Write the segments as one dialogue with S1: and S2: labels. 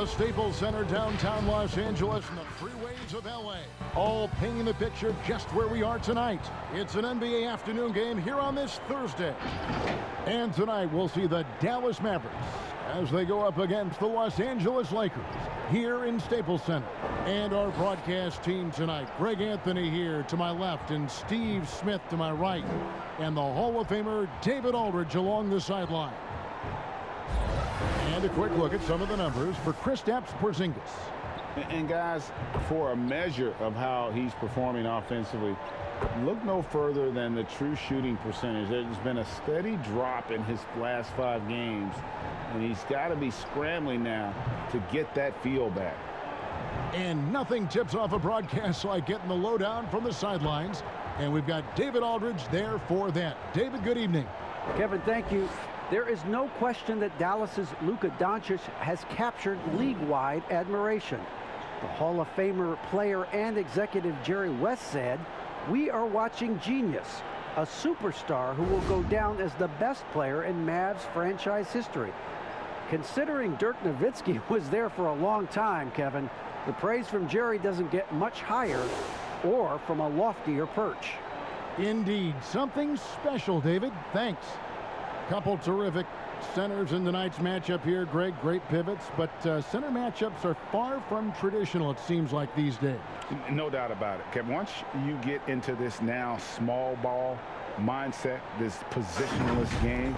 S1: The Staples Center, downtown Los Angeles, and the freeways of LA, all painting the picture just where we are tonight. It's an NBA afternoon game here on this Thursday. And tonight we'll see the Dallas Mavericks as they go up against the Los Angeles Lakers here in Staples Center. And our broadcast team tonight, Greg Anthony here to my left and Steve Smith to my right. And the Hall of Famer David Aldridge along the sideline. And a quick look at some of the numbers for Kristaps Porzingis.
S2: And guys, for a measure of how he's performing offensively, look no further than the true shooting percentage. There's been a steady drop in his last 5 games, and he's got to be scrambling now to get that feel back.
S1: And nothing tips off a broadcast like getting the lowdown from the sidelines. And we've got David Aldridge there for that. David, good evening.
S3: Kevin, thank you. There is no question that Dallas's Luka Doncic has captured league-wide admiration. The Hall of Famer player and executive Jerry West said, "We are watching genius, a superstar who will go down as the best player in Mavs franchise history." Considering Dirk Nowitzki was there for a long time, Kevin, the praise from Jerry doesn't get much higher or from a loftier perch.
S1: Indeed, something special, David. Thanks. Couple terrific centers in tonight's matchup here, Greg. Great pivots, but center matchups are far from traditional, it seems like, these days.
S2: No doubt about it, Kevin. Once you get into this now small ball mindset, this positionless game,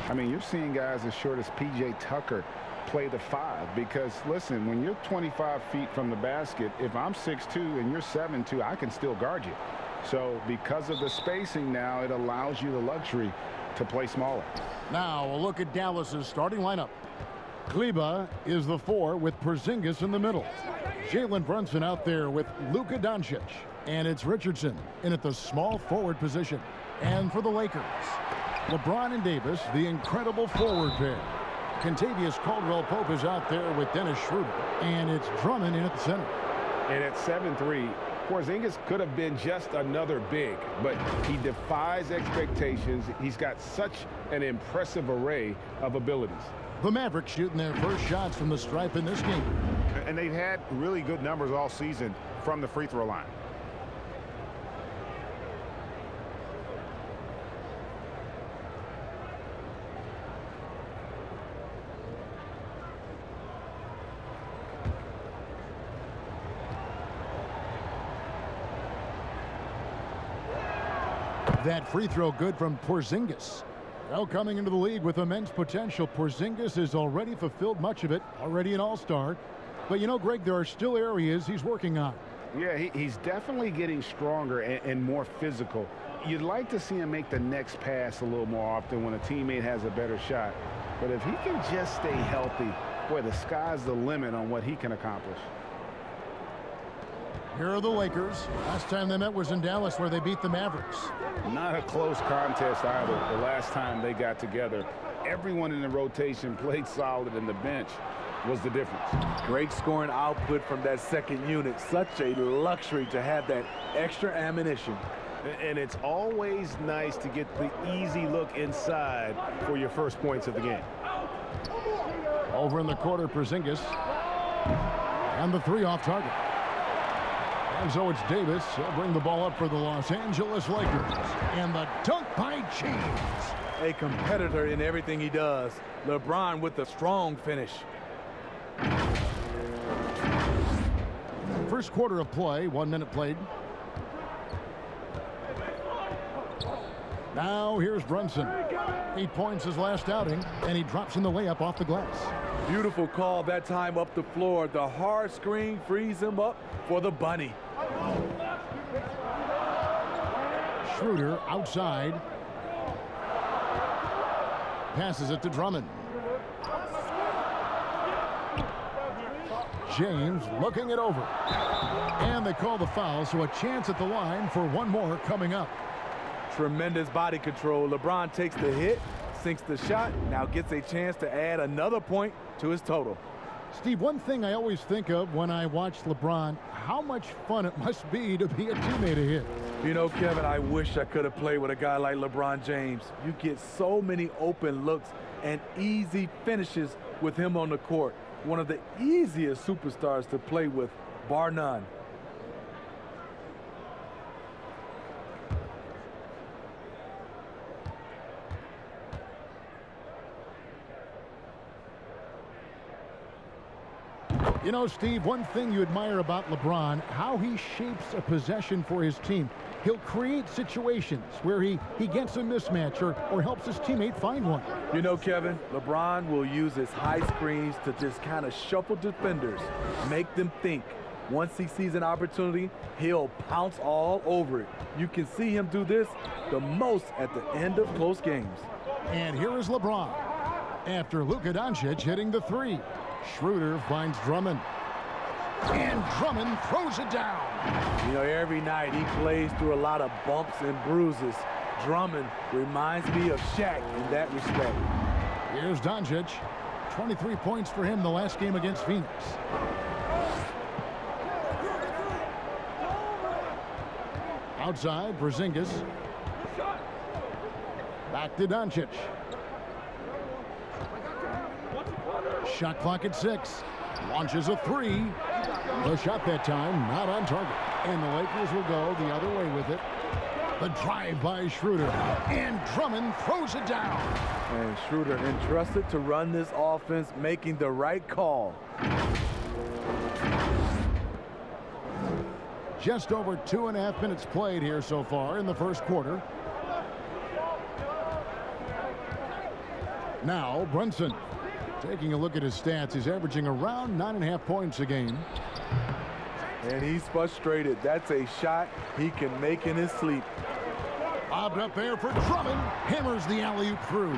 S2: I mean, you're seeing guys as short as P.J. Tucker play the 5 because, listen, when you're 25 feet from the basket, if I'm 6'2" and you're 7'2", I can still guard you. So because of the spacing now, it allows you the luxury to play smaller.
S1: Now, a look at Dallas's starting lineup. Kleba is the 4 with Porzingis in the middle. Jalen Brunson out there with Luka Doncic. And it's Richardson in at the small forward position. And for the Lakers, LeBron and Davis, the incredible forward pair. Kentavious Caldwell-Pope is out there with Dennis Schroeder. And it's Drummond in at the center.
S2: And at 7'3", Porzingis could have been just another big, but he defies expectations. He's got such an impressive array of abilities.
S1: The Mavericks shooting their first shots from the stripe in this game.
S4: And they've had really good numbers all season from the free throw line.
S1: That free throw good from Porzingis. Well, coming into the league with immense potential, Porzingis has already fulfilled much of it, already an all-star. But you know, Greg, there are still areas he's working on.
S2: Yeah, he's definitely getting stronger and more physical. You'd like to see him make the next pass a little more often when a teammate has a better shot. But if he can just stay healthy, boy, the sky's the limit on what he can accomplish.
S1: Here are the Lakers. Last time they met was in Dallas, where they beat the Mavericks.
S2: Not a close contest either the last time they got together. Everyone in the rotation played solid, and the bench was the difference.
S5: Great scoring output from that second unit. Such a luxury to have that extra ammunition.
S4: And it's always nice to get the easy look inside for your first points of the game.
S1: Over in the corner, Porzingis. And the 3 off target. And so it's Davis. He'll bring the ball up for the Los Angeles Lakers. And the dunk by James.
S5: A competitor in everything he does. LeBron with a strong finish.
S1: First quarter of play, 1 minute played. Now here's Brunson. 8 points his last outing, and he drops in the layup off the glass.
S5: Beautiful call that time up the floor. The hard screen frees him up for the bunny.
S1: Schroeder outside. Passes it to Drummond. James looking it over. And they call the foul, so a chance at the line for one more coming up.
S5: Tremendous body control. LeBron takes the hit, sinks the shot, now gets a chance to add another point to his total.
S1: Steve, one thing I always think of when I watch LeBron, how much fun it must be to be a teammate of his.
S5: You know, Kevin, I wish I could have played with a guy like LeBron James. You get so many open looks and easy finishes with him on the court. one of the easiest superstars to play with, bar none.
S1: You know, Steve, one thing you admire about LeBron, how he shapes a possession for his team. He'll create situations where he gets a mismatch or helps his teammate find one.
S5: You know, Kevin, LeBron will use his high screens to just kind of shuffle defenders, make them think. Once he sees an opportunity, he'll pounce all over it. You can see him do this the most at the end of close games.
S1: And here is LeBron after Luka Doncic hitting the three. Schroeder finds Drummond. And Drummond throws it down.
S5: You know, every night he plays through a lot of bumps and bruises. Drummond reminds me of Shaq in that respect.
S1: Here's Doncic. 23 points for him the last game against Phoenix. Outside, Porzingis. Back to Doncic. Shot clock at 6. Launches a three. The shot that time not on target. And the Lakers will go the other way with it. The drive by Schroeder. And Drummond throws it down.
S5: And Schroeder entrusted to run this offense, making the right call.
S1: Just over 2.5 minutes played here so far in the first quarter. Now Brunson. Taking a look at his stats, he's averaging around 9.5 points a game.
S5: And he's frustrated. That's a shot he can make in his sleep.
S1: Bobbed up there for Drummond. Hammers the alley-oop through.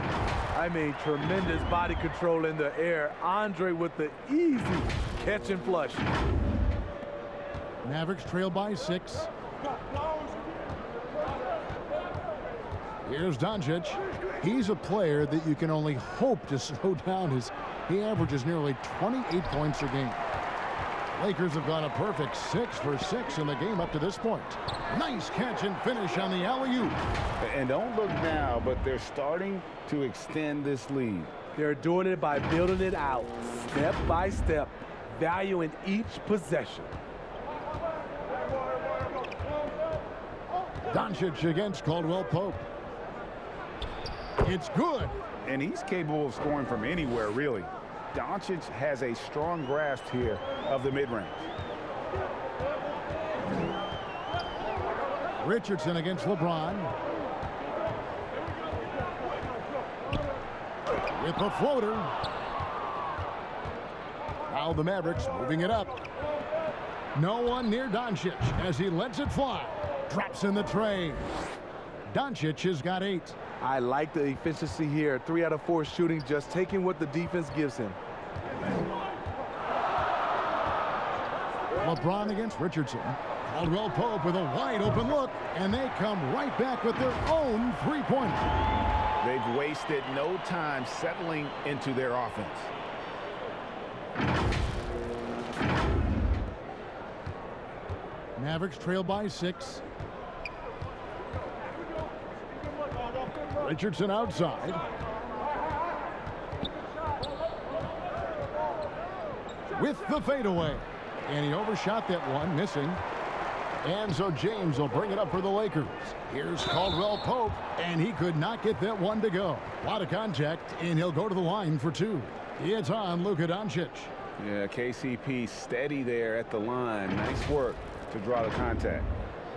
S5: I mean, tremendous body control in the air. Andre with the easy catch and flush.
S1: Mavericks trail by 6. Here's Doncic. He's a player that you can only hope to slow down as he averages nearly 28 points a game. Lakers have gone a perfect 6 for 6 in the game up to this point. Nice catch and finish on the alley-oop.
S2: And don't look now, but they're starting to extend this lead.
S5: They're doing it by building it out, step by step, valuing each possession.
S1: Doncic against Caldwell Pope. It's good.
S2: And he's capable of scoring from anywhere, really. Doncic has a strong grasp here of the mid-range.
S1: Richardson against LeBron. With the floater. Now the Mavericks moving it up. No one near Doncic as he lets it fly. Drops in the tray. Doncic has got 8.
S5: I like the efficiency here. 3 out of 4 shooting, just taking what the defense gives him.
S1: LeBron against Richardson. Caldwell Pope with a wide open look, and they come right back with their own three-pointer.
S2: They've wasted no time settling into their offense.
S1: Mavericks trail by 6. Richardson outside. With the fadeaway. And he overshot that one, missing. And so James will bring it up for the Lakers. Here's Caldwell Pope, and he could not get that one to go. A lot of contact, and he'll go to the line for 2. It's on Luka Doncic.
S2: Yeah, KCP steady there at the line. Nice work to draw the contact.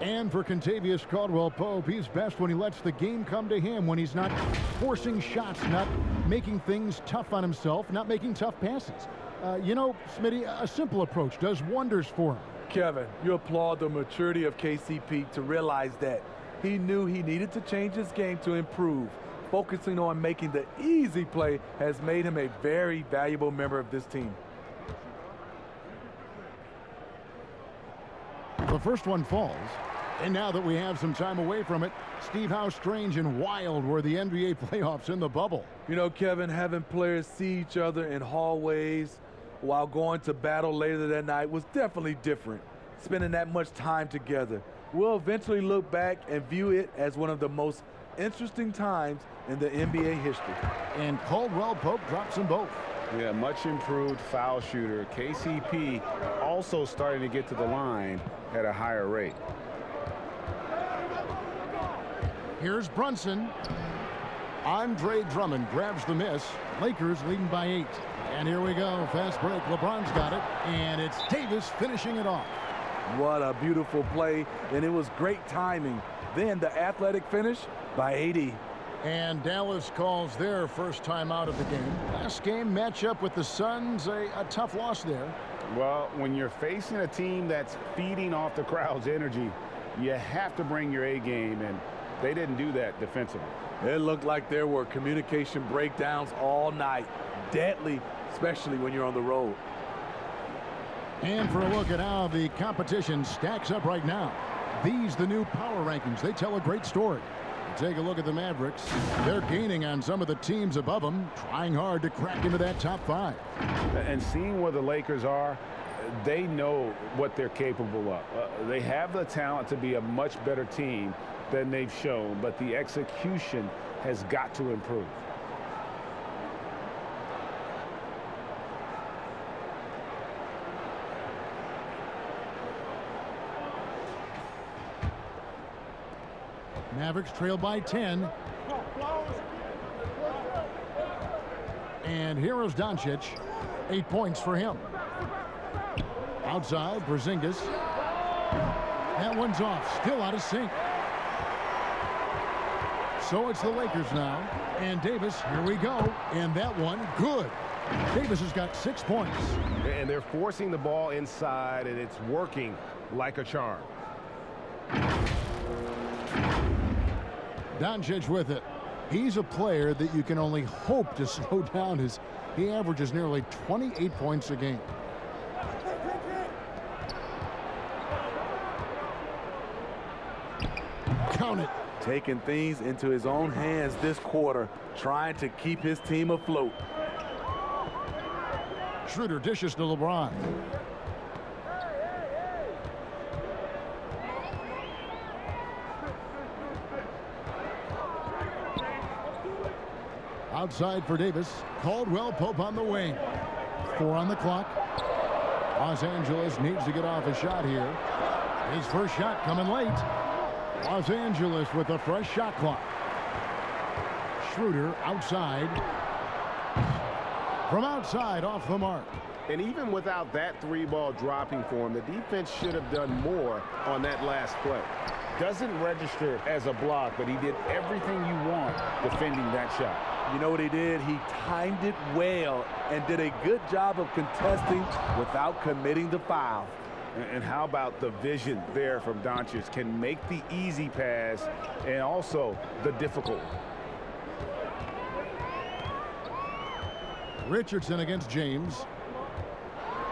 S1: And for Kentavious Caldwell-Pope, he's best when he lets the game come to him, when he's not forcing shots, not making things tough on himself, not making tough passes. You know, Smitty, a simple approach does wonders for him.
S5: Kevin, you applaud the maturity of KCP to realize that. He knew he needed to change his game to improve. Focusing on making the easy play has made him a very valuable member of this team.
S1: The first one falls. And now that we have some time away from it, Steve, how strange and wild were the NBA playoffs in the bubble?
S5: You know, Kevin, having players see each other in hallways while going to battle later that night was definitely different. Spending that much time together. We'll eventually look back and view it as one of the most interesting times in the NBA history.
S1: And Caldwell Pope drops them both.
S4: Yeah, much improved foul shooter. KCP also starting to get to the line at a higher rate.
S1: Here's Brunson. Andre Drummond grabs the miss. Lakers leading by 8. And here we go. Fast break. LeBron's got it. And it's Davis finishing it off.
S5: What a beautiful play, and it was great timing. Then the athletic finish by 80.
S1: And Dallas calls their first time out of the game. Last game matchup with the Suns, a tough loss there.
S2: Well, when you're facing a team that's feeding off the crowd's energy, you have to bring your A game, and they didn't do that defensively.
S5: It looked like there were communication breakdowns all night. Deadly, especially when you're on the road.
S1: And for a look at how the competition stacks up right now. These, the new power rankings, they tell a great story. Take a look at the Mavericks. They're gaining on some of the teams above them, trying hard to crack into that top 5.
S2: And seeing where the Lakers are, they know what they're capable of. They have the talent to be a much better team than they've shown, but the execution has got to improve.
S1: Mavericks trail by 10. And here's Doncic. 8 points for him. Outside, Porzingis. That one's off. Still out of sync. So it's the Lakers now. And Davis, here we go. And that one, good. Davis has got 6 points.
S4: And they're forcing the ball inside, and it's working like a charm.
S1: Doncic with it. He's a player that you can only hope to slow down as he averages nearly 28 points a game. Count it.
S5: Taking things into his own hands this quarter, trying to keep his team afloat.
S1: Schroeder dishes to LeBron. Outside for Davis. Caldwell Pope on the wing. 4 on the clock. Los Angeles needs to get off a shot here. His first shot coming late. Los Angeles with a fresh shot clock. Schroeder outside. From outside, off the mark.
S4: And even without that 3-ball dropping for him, the defense should have done more on that last play. Doesn't register as a block, but he did everything you want defending that shot.
S5: You know what he did? He timed it well and did a good job of contesting without committing the foul.
S2: And how about the vision there from Doncic? Can make the easy pass and also the difficult.
S1: Richardson against James.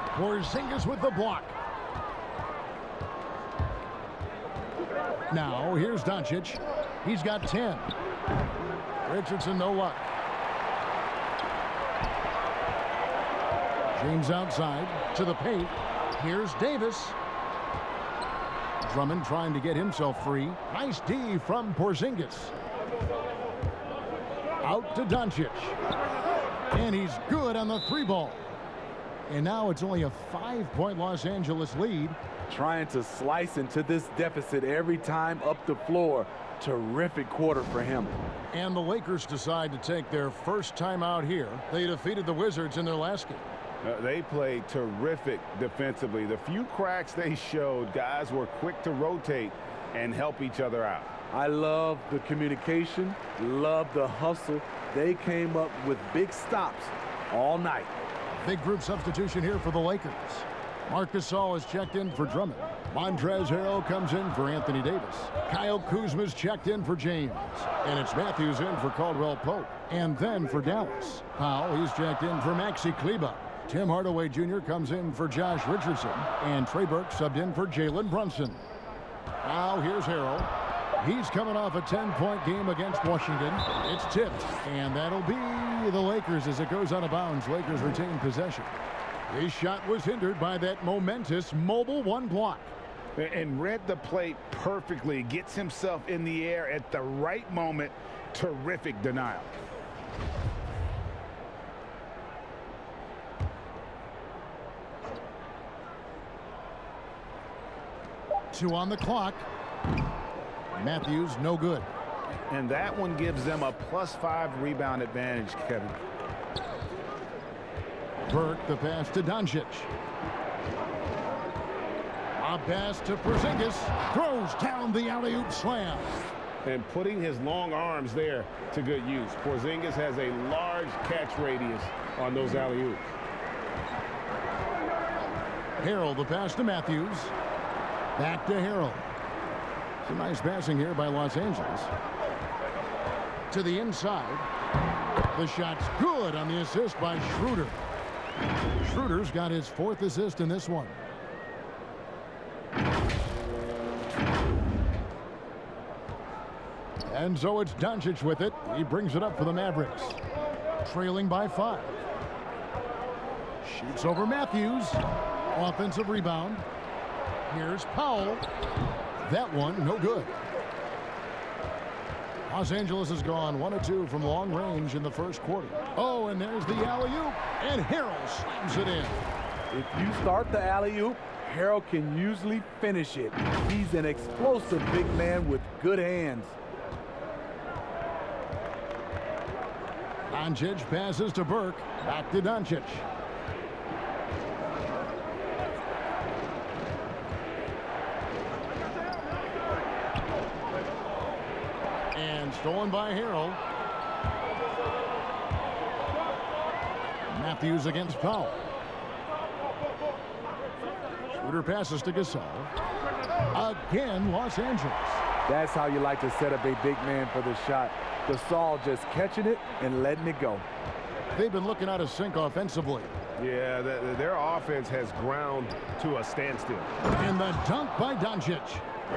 S1: Porzingis with the block. Now here's Doncic. He's got 10. Richardson no luck. James outside to the paint. Here's Davis. Drummond trying to get himself free. Nice D from Porzingis. Out to Doncic. And he's good on the 3-ball. And now it's only a 5-point Los Angeles lead.
S5: Trying to slice into this deficit every time up the floor. Terrific quarter for him.
S1: And the Lakers decide to take their first time out here. They defeated the Wizards in their last game.
S2: They played terrific defensively. The few cracks they showed, guys were quick to rotate and help each other out.
S5: I love the communication, love the hustle. They came up with big stops all night.
S1: Big group substitution here for the Lakers. Marc Gasol is checked in for Drummond. Montrezl Harrell comes in for Anthony Davis. Kyle Kuzma's checked in for James. And it's Matthews in for Caldwell Pope. And then for Dallas, Powell, he's checked in for Maxi Kleber. Tim Hardaway Jr. comes in for Josh Richardson. And Trey Burke subbed in for Jalen Brunson. Now here's Harrell. He's coming off a 10-point game against Washington. It's tipped. And that'll be the Lakers as it goes out of bounds. Lakers retain possession. His shot was hindered by that momentous mobile 1 block.
S2: And read the play perfectly. Gets himself in the air at the right moment. Terrific denial.
S1: 2 on the clock. Matthews, no good.
S4: And that one gives them a +5 rebound advantage, Kevin.
S1: Burke, the pass to Doncic. A pass to Porzingis. Throws down the alley-oop slam.
S4: And putting his long arms there to good use. Porzingis has a large catch radius on those alley-oops.
S1: Harrell, the pass to Matthews. Back to Harrell. Some nice passing here by Los Angeles. To the inside. The shot's good on the assist by Schroeder. Schroeder's got his 4th assist in this one. And so it's Doncic with it. He brings it up for the Mavericks. Trailing by 5. Shoots over Matthews. Offensive rebound. Here's Powell. That one, no good. Los Angeles has gone 1 of 2 from long range in the first quarter. Oh, and there's the alley-oop. And Harrell slams it in.
S5: If you start the alley-oop, Harrell can usually finish it. He's an explosive big man with good hands.
S1: Doncic passes to Burke. Back to Doncic. And stolen by Harrell. Matthews against Powell. Schroeder passes to Gasol. Again, Los Angeles.
S5: That's how you like to set up a big man for the shot. Gasol just catching it and letting it go.
S1: They've been looking out of sync offensively.
S4: Yeah, their offense has ground to a standstill.
S1: And the dunk by Doncic.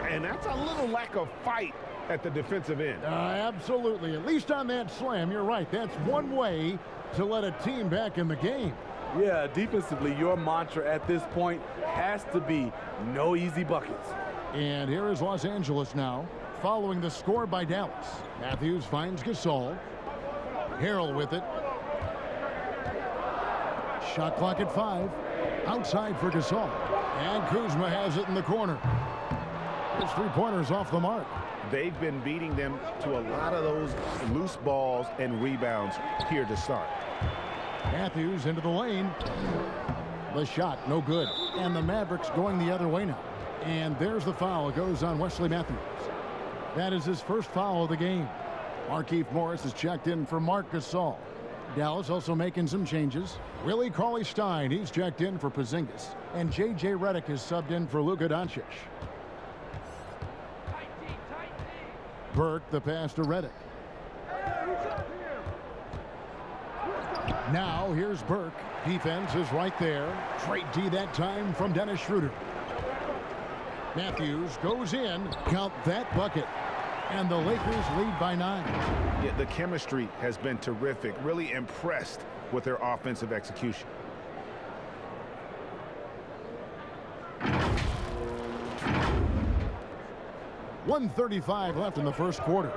S4: And that's a little lack of fight at the defensive end.
S1: Absolutely. At least on that slam, you're right. That's one way to let a team back in the game.
S5: Yeah, defensively, your mantra at this point has to be no easy buckets.
S1: And here is Los Angeles now, following the score by Dallas. Matthews finds Gasol. Harrell with it. Shot clock at 5. Outside for Gasol. And Kuzma has it in the corner. His 3-pointers off the mark.
S4: They've been beating them to a lot of those loose balls and rebounds here to start.
S1: Matthews into the lane. The shot, no good. And the Mavericks going the other way now. And there's the foul. It goes on Wesley Matthews. That is his first foul of the game. Markieff Morris is checked in for Marc Gasol. Dallas also making some changes. Willie Cauley-Stein, he's checked in for Porzingis. And J.J. Redick is subbed in for Luka Doncic. Burke, the pass to Redick. Now here's Burke. Defense is right there. Great D that time from Dennis Schroeder. Matthews goes in. Count that bucket. And the Lakers lead by 9.
S4: Yeah, the chemistry has been terrific. Really impressed with their offensive execution.
S1: .135 left in the first quarter.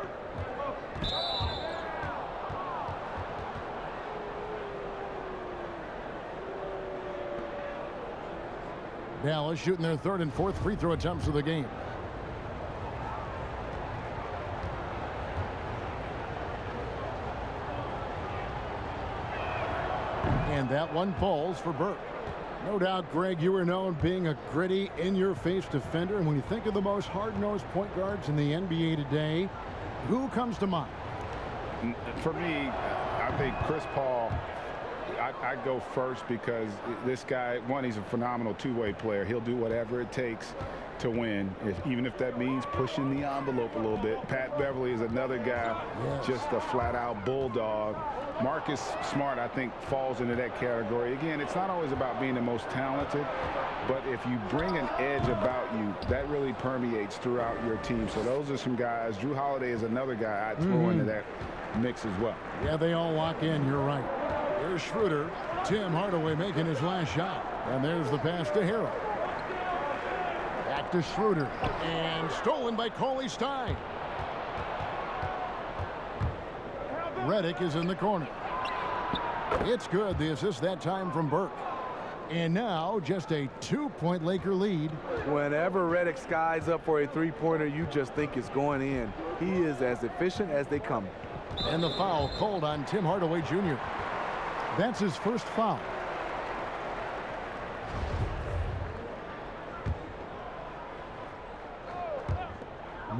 S1: Dallas shooting their 3rd and 4th free throw attempts of the game. And that one falls for Burke. No doubt, Greg, you were known being a gritty, in-your-face defender. And when you think of the most hard-nosed point guards in the NBA today, who comes to mind?
S2: For me, I think Chris Paul. I go first because this guy, one, he's a phenomenal two-way player. He'll do whatever it takes to win, even if that means pushing the envelope a little bit. Pat Beverly is another guy, just a flat-out bulldog. Marcus Smart, I think, falls into that category. Again, it's not always about being the most talented, but if you bring an edge about you, that really permeates throughout your team. So those are some guys. Drew Holiday is another guy I'd throw into that mix as well.
S1: Yeah, they all lock in. You're right. There's Schroeder. Tim Hardaway making his last shot. And there's the pass to Harrell. Back to Schroeder. And stolen by Cauley-Stein. Redick is in the corner. It's good. The assist that time from Burke. And now just a 2-point Laker lead.
S5: Whenever Redick skies up for a three-pointer, you just think it's going in. He is as efficient as they come.
S1: And the foul called on Tim Hardaway Jr. That's his first foul.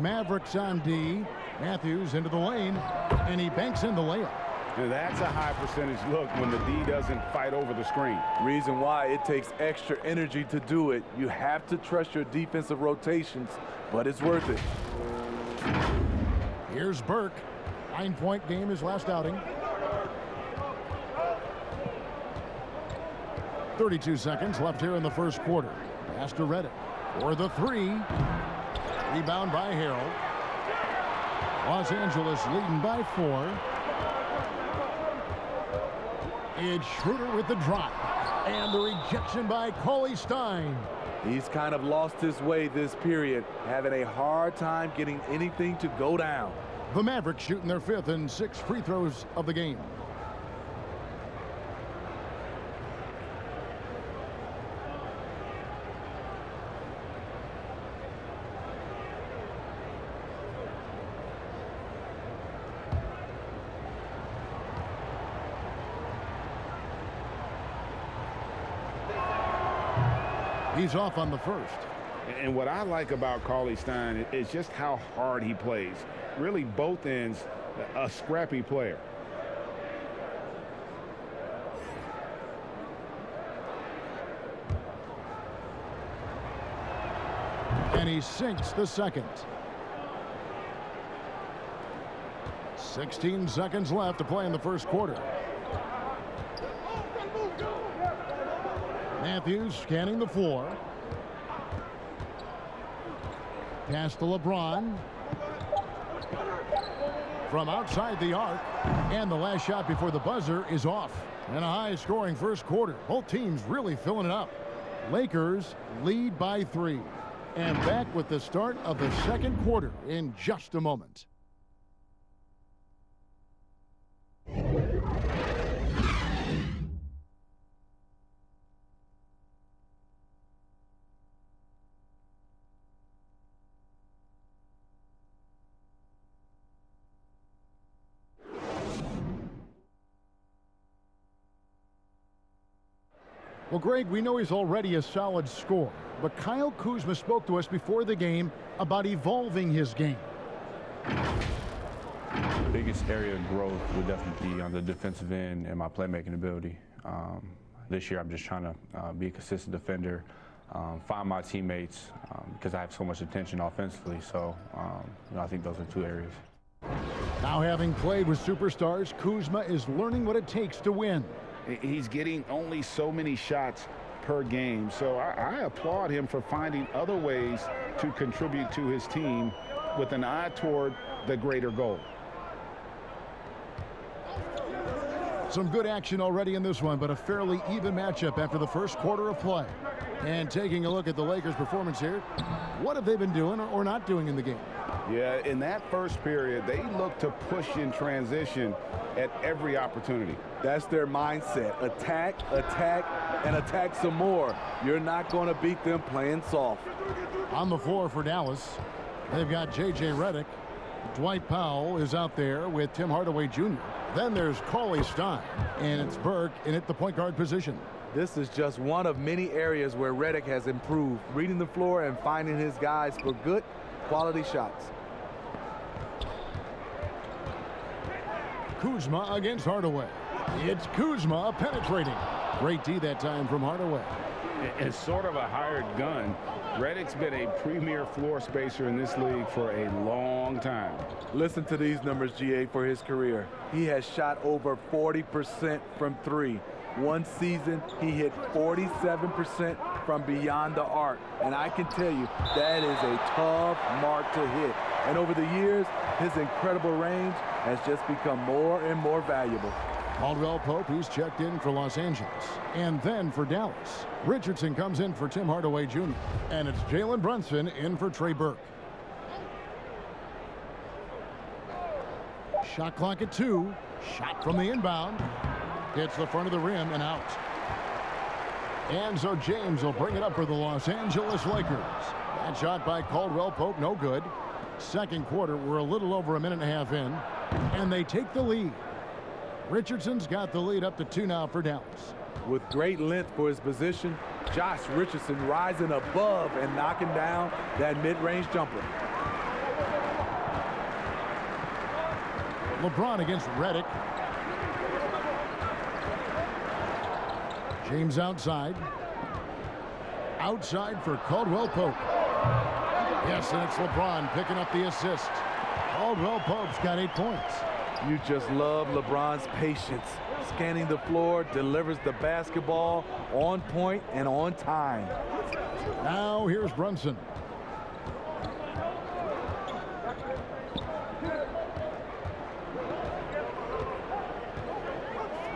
S1: Mavericks on D. Matthews into the lane, and he banks in the layup.
S2: And that's a high percentage look when the D doesn't fight over the screen.
S5: Reason why it takes extra energy to do it. You have to trust your defensive rotations, but it's worth it.
S1: Here's Burke. 9-point game his last outing. 32 seconds left here in the first quarter. Pass to Redick for the three. Rebound by Harrell. Los Angeles leading by 4. It's Schroeder with the drop. And the rejection by Cauley Stein.
S5: He's kind of lost his way this period, having a hard time getting anything to go down.
S1: The Mavericks shooting their 5th and 6th free throws of the game. He's off on the first.
S2: And what I like about Cauley Stein is just how hard he plays. Really, both ends, a scrappy player.
S1: And he sinks the second. 16 seconds left to play in the first quarter. Matthews scanning the floor. Pass to LeBron. From outside the arc. And the last shot before the buzzer is off. And a high-scoring first quarter. Both teams really filling it up. Lakers lead by 3. And back with the start of the second quarter in just a moment. Well, Greg, we know he's already a solid scorer, but Kyle Kuzma spoke to us before the game about evolving his game.
S6: The biggest area of growth would definitely be on the defensive end and my playmaking ability. This year, I'm just trying to be a consistent defender, find my teammates because I have so much attention offensively. So, I think those are 2 areas.
S1: Now, having played with superstars, Kuzma is learning what it takes to win.
S2: He's getting only so many shots per game, so I applaud him for finding other ways to contribute to his team with an eye toward the greater goal.
S1: Some good action already in this one, but a fairly even matchup after the first quarter of play. And taking a look at the Lakers' performance here, what have they been doing or not doing in the game?
S2: Yeah, in that first period, they look to push in transition at every opportunity.
S5: That's their mindset. Attack, attack, and attack some more. You're not going to beat them playing soft.
S1: On the floor for Dallas, they've got J.J. Redick. Dwight Powell is out there with Tim Hardaway Jr. Then there's Cauley Stein, and it's Burke in at the point guard position.
S5: This is just one of many areas where Redick has improved, reading the floor and finding his guys for good quality shots.
S1: Kuzma against Hardaway. It's Kuzma penetrating. Great D that time from Hardaway.
S2: It's sort of a hired gun. Redick's been a premier floor spacer in this league for a long time.
S5: Listen to these numbers, GA, for his career. He has shot over 40% from 3. One season, he hit 47% from beyond the arc. And I can tell you, that is a tough mark to hit. And over the years, his incredible range has just become more and more valuable.
S1: Caldwell Pope, who's checked in for Los Angeles. And then for Dallas, Richardson comes in for Tim Hardaway Jr. And it's Jalen Brunson in for Trey Burke. Shot clock at 2. Shot from the inbound. Hits the front of the rim and out. And so James will bring it up for the Los Angeles Lakers. That shot by Caldwell Pope, no good. Second quarter, we're a little over a minute and a half in, and they take the lead. Richardson's got the lead up to 2 now for Dallas.
S5: With great length for his position, Josh Richardson rising above and knocking down that mid-range jumper.
S1: LeBron against Redick. James outside. Outside for Caldwell Pope. Yes, and it's LeBron picking up the assist. Caldwell Pope's got 8 points.
S5: You just love LeBron's patience. Scanning the floor, delivers the basketball on point and on time.
S1: Now here's Brunson.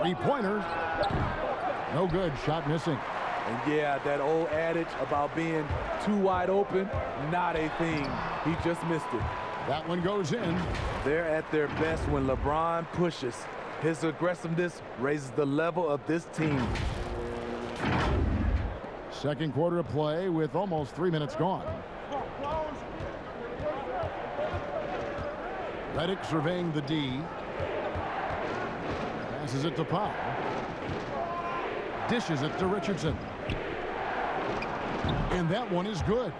S1: Three-pointer. No good. Shot missing.
S5: And yeah, that old adage about being too wide open, not a thing. He just missed it.
S1: That one goes in.
S5: They're at their best when LeBron pushes. His aggressiveness raises the level of this team.
S1: Second quarter of play with almost 3 minutes gone. Redick surveying the D. Passes it to Powell. Dishes it to Richardson. And that one is good.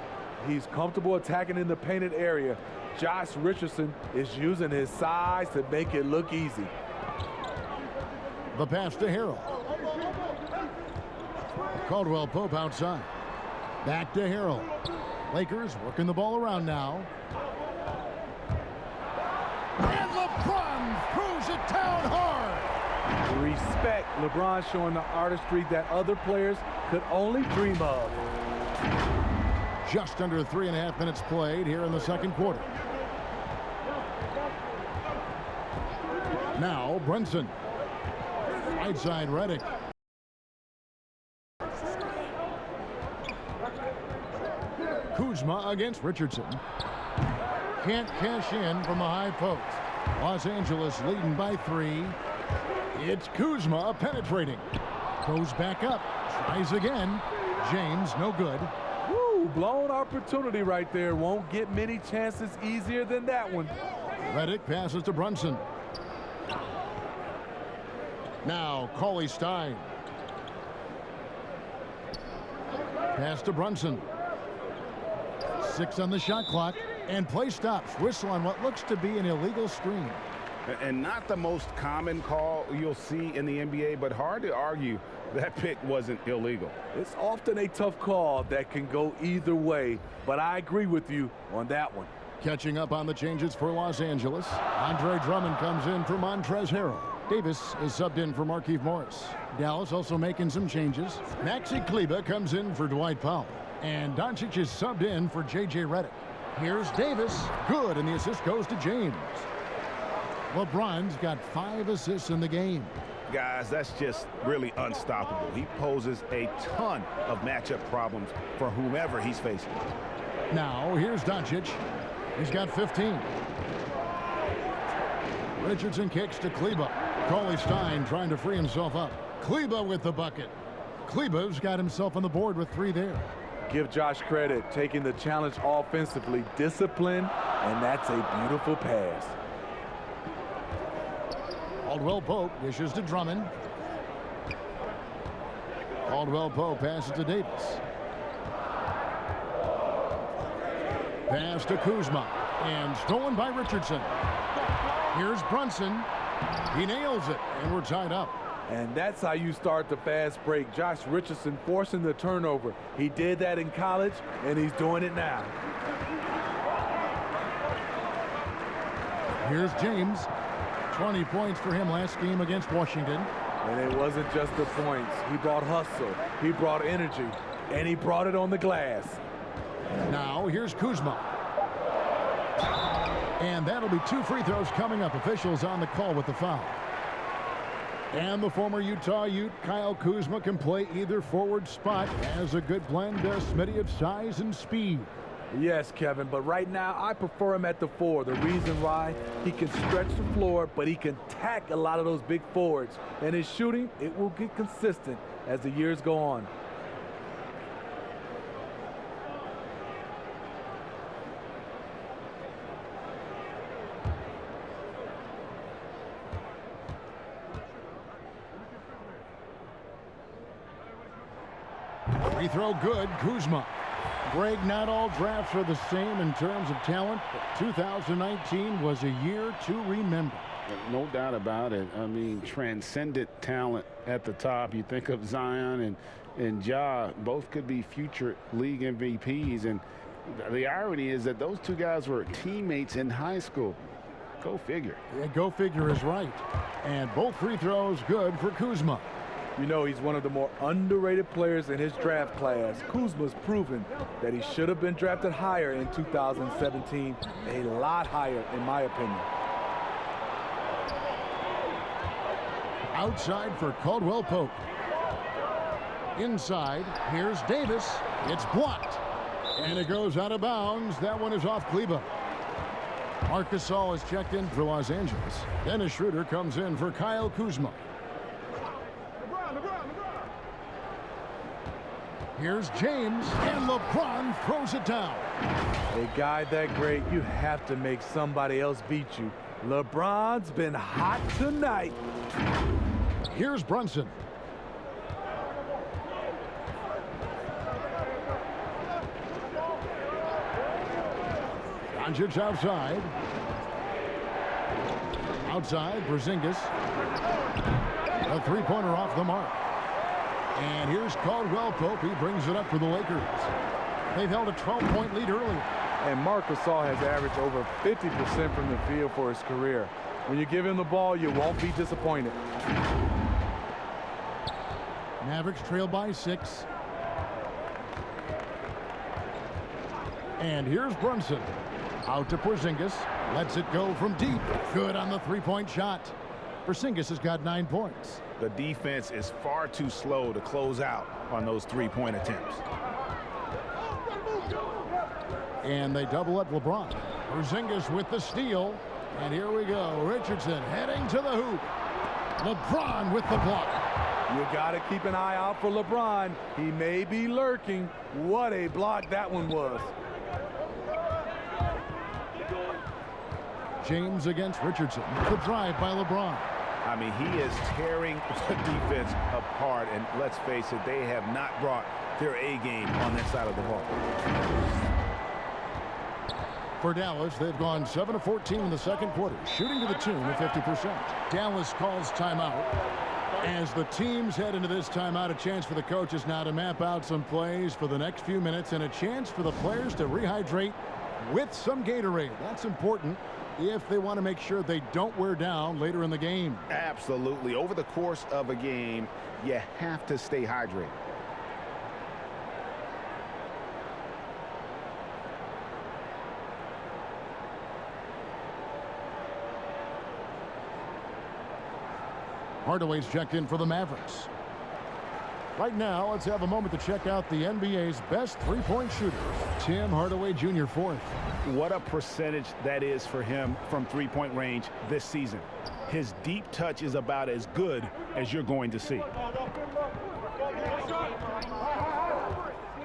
S5: He's comfortable attacking in the painted area. Josh Richardson is using his size to make it look easy.
S1: The pass to Harrell. Caldwell Pope outside. Back to Harrell. Lakers working the ball around now. And LeBron throws it down hard.
S5: Respect. LeBron showing the artistry that other players could only dream of.
S1: Just under 3.5 minutes played here in the second quarter. Now Brunson. Right side Redick. Kuzma against Richardson. Can't cash in from the high post. Los Angeles leading by 3. It's Kuzma penetrating. Goes back up. Tries again. James, no good.
S5: Woo, blown opportunity right there. Won't get many chances easier than that one.
S1: Redick passes to Brunson. Now, Cauley Stein. Pass to Brunson. 6 on the shot clock. And play stops. Whistle on what looks to be an illegal screen.
S2: And not the most common call you'll see in the NBA, but hard to argue that pick wasn't illegal.
S5: It's often a tough call that can go either way, but I agree with you on that one.
S1: Catching up on the changes for Los Angeles. Andre Drummond comes in for Montrezl Harrell. Davis is subbed in for Markieff Morris. Dallas also making some changes. Maxi Kleber comes in for Dwight Powell. And Doncic is subbed in for J.J. Redick. Here's Davis. Good, and the assist goes to James. LeBron's got 5 assists in the game.
S4: Guys, that's just really unstoppable. He poses a ton of matchup problems for whomever he's facing.
S1: Now, here's Doncic. He's got 15. Richardson kicks to Kleber. Cauley Stein trying to free himself up. Kleber with the bucket. Kleber's got himself on the board with 3 there.
S5: Give Josh credit, taking the challenge offensively, discipline, and that's a beautiful pass.
S1: Caldwell Pope dishes to Drummond. Caldwell Pope passes to Davis. Pass to Kuzma. And stolen by Richardson. Here's Brunson. He nails it, and we're tied up.
S5: And that's how you start the fast break. Josh Richardson forcing the turnover. He did that in college, and he's doing it now.
S1: Here's James. 20 points for him last game against Washington.
S5: And it wasn't just the points. He brought hustle. He brought energy. And he brought it on the glass.
S1: Now, here's Kuzma. And that'll be 2 free throws coming up. Officials on the call with the foul. And the former Utah Ute, Kyle Kuzma, can play either forward spot. Has a good blend, Smitty, of size and speed.
S5: Yes, Kevin, but right now I prefer him at the 4. The reason why, he can stretch the floor, but he can tack a lot of those big forwards. And his shooting, it will get consistent as the years go on.
S1: Free throw good, Kuzma. Greg, not all drafts are the same in terms of talent, but 2019 was a year to remember.
S4: No doubt about it. I mean, transcendent talent at the top. You think of Zion and Ja, both could be future league MVPs. And the irony is that those two guys were teammates in high school. Go figure.
S1: Yeah, go figure is right. And both free throws good for Kuzma.
S5: You know, he's one of the more underrated players in his draft class. Kuzma's proven that he should have been drafted higher in 2017, a lot higher in my opinion.
S1: Outside for Caldwell Pope. Inside, here's Davis. It's blocked. And it goes out of bounds. That one is off Kleba. Marcus Gasol is checked in for Los Angeles. Dennis Schroeder comes in for Kyle Kuzma. Here's James, and LeBron throws it down.
S5: A guy that great, you have to make somebody else beat you. LeBron's been hot tonight.
S1: Here's Brunson. Doncic outside. Outside, Porzingis. A three-pointer off the mark. And here's Caldwell Pope. He brings it up for the Lakers. They've held a 12-point lead earlier.
S5: And Marcus Gasol has averaged over 50% from the field for his career. When you give him the ball, you won't be disappointed.
S1: Mavericks trail by 6. And here's Brunson. Out to Porzingis. Lets it go from deep. Good on the three-point shot. Porzingis has got 9 points.
S4: The defense is far too slow to close out on those three-point attempts.
S1: And they double up LeBron. Porzingis with the steal. And here we go. Richardson heading to the hoop. LeBron with the block.
S5: You got to keep an eye out for LeBron. He may be lurking. What a block that one was.
S1: James against Richardson. The drive by LeBron.
S4: I mean, he is tearing the defense apart. And let's face it, they have not brought their A game on that side of the ball.
S1: For Dallas, they've gone 7 of 14 in the second quarter, shooting to the tune of 50%. Dallas calls timeout. As the teams head into this timeout, a chance for the coaches now to map out some plays for the next few minutes and a chance for the players to rehydrate with some Gatorade. That's important if they want to make sure they don't wear down later in the game.
S4: Absolutely. Over the course of a game, you have to stay hydrated.
S1: Hardaway's checked in for the Mavericks. Right now, let's have a moment to check out the NBA's best three-point shooter. Tim Hardaway Jr. fourth.
S4: What a percentage that is for him from three-point range this season. His deep touch is about as good as you're going to see.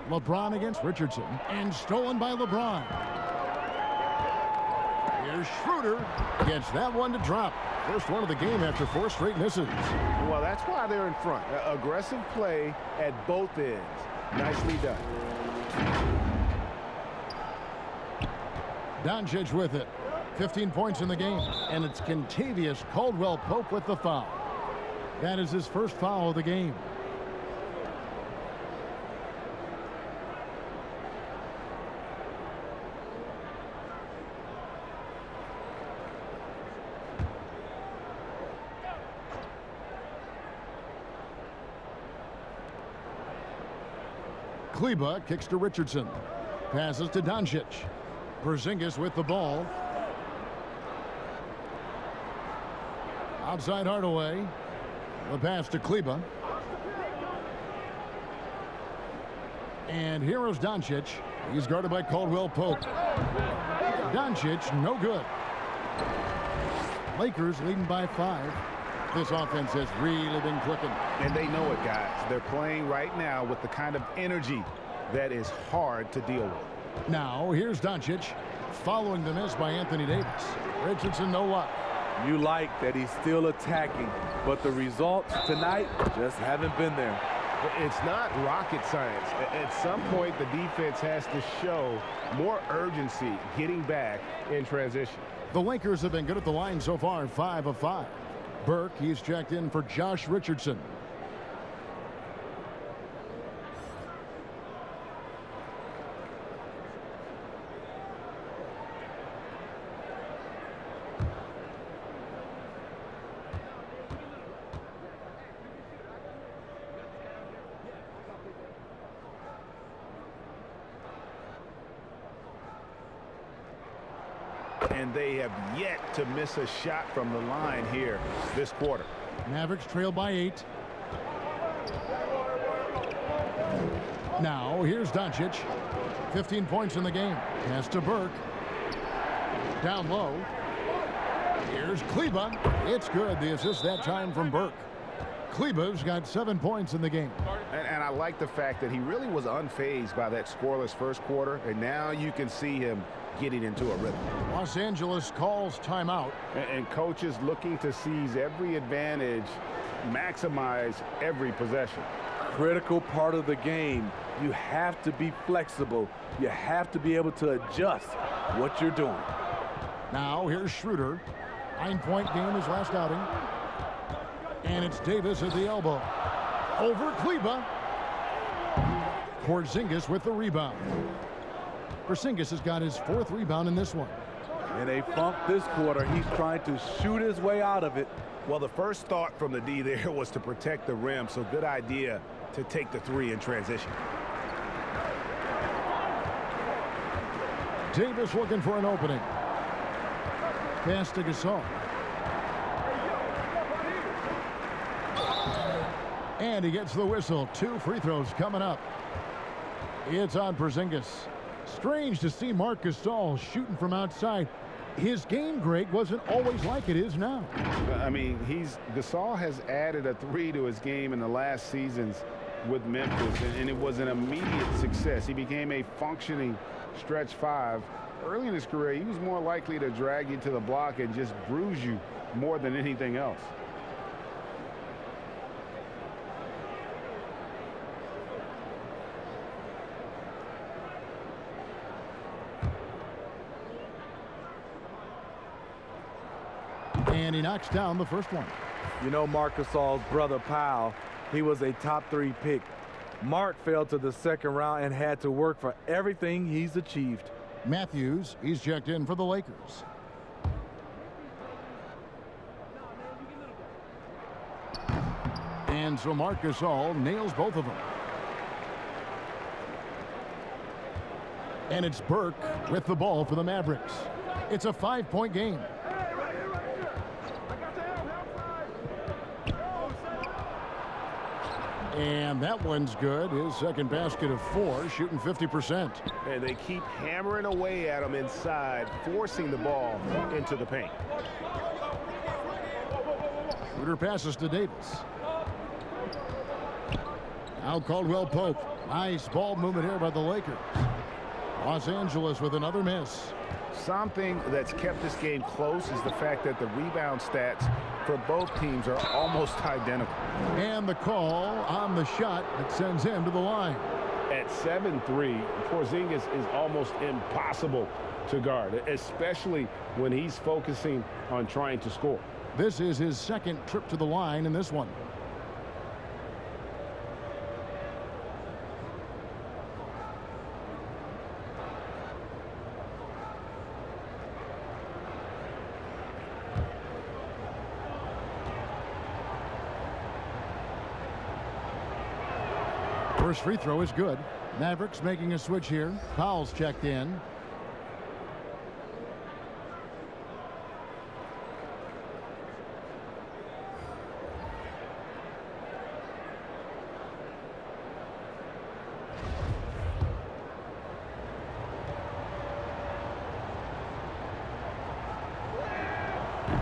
S1: LeBron against Richardson, and stolen by LeBron. Here's Schroeder. Gets that one to drop. First one of the game after 4 straight misses.
S4: Well, that's why they're in front. Aggressive play at both ends. Nicely done.
S1: Doncic with it. 15 points in the game. And it's Kentavious Caldwell Pope with the foul. That is his first foul of the game. Kleba kicks to Richardson. Passes to Doncic. Porzingis with the ball. Outside Hardaway. The pass to Kleba. And here is Doncic. He's guarded by Caldwell Pope. Doncic, no good. Lakers leading by 5. This offense has really been clicking.
S4: And they know it, guys. They're playing right now with the kind of energy that is hard to deal with.
S1: Now, here's Doncic, following the miss by Anthony Davis. Richardson, no luck.
S5: You like that he's still attacking, but the results tonight just haven't been there.
S2: It's not rocket science. At some point, the defense has to show more urgency getting back in transition.
S1: The Lakers have been good at the line so far, 5 of 5. Burke, he's checked in for Josh Richardson.
S2: And they have yet to miss a shot from the line here this quarter.
S1: Mavericks trail by 8. Now, here's Doncic. 15 points in the game. Pass to Burke. Down low. Here's Kleba. It's good. The assist that time from Burke. Kleba's got 7 points in the game.
S2: And I like the fact that he really was unfazed by that scoreless first quarter. And now you can see him getting into a rhythm.
S1: Los Angeles calls timeout.
S2: And coaches looking to seize every advantage, maximize every possession.
S5: Critical part of the game. You have to be flexible. You have to be able to adjust what you're doing.
S1: Now here's Schroeder. 9-point game his last outing. And it's Davis at the elbow. Over Kleba. Porzingis with the rebound. Porzingis has got his 4th rebound in this one.
S5: In a funk this quarter, he's trying to shoot his way out of it.
S2: Well, the first thought from the D there was to protect the rim, so good idea to take the 3 in transition.
S1: Davis looking for an opening. Pass to Gasol. And he gets the whistle. 2 free throws coming up. It's on Porzingis. Strange to see Marc Gasol shooting from outside. His game, Greg, wasn't always like it is now.
S2: I mean, Gasol has added a 3 to his game in the last seasons with Memphis, and it was an immediate success. He became a functioning stretch 5. Early in his career, he was more likely to drag you to the block and just bruise you more than anything else.
S1: And he knocks down the first one.
S5: You know Marc Gasol's brother Powell, he was a top 3 pick. Mark fell to the second round and had to work for everything he's achieved.
S1: Matthews, he's checked in for the Lakers. And so Marc Gasol nails both of them. And it's Burke with the ball for the Mavericks. It's a 5-point game. And that one's good. His second basket of 4, shooting 50%.
S2: And they keep hammering away at him inside, forcing the ball into the paint.
S1: Schroeder passes to Davis. Now Caldwell Pope. Nice ball movement here by the Lakers. Los Angeles with another miss.
S2: Something that's kept this game close is the fact that the rebound stats for both teams are almost identical.
S1: And the call on the shot that sends him to the line.
S2: At 7-3, Porzingis is almost impossible to guard, especially when he's focusing on trying to score.
S1: This is his second trip to the line in this one. First free throw is good. Mavericks making a switch here. Powell's checked in.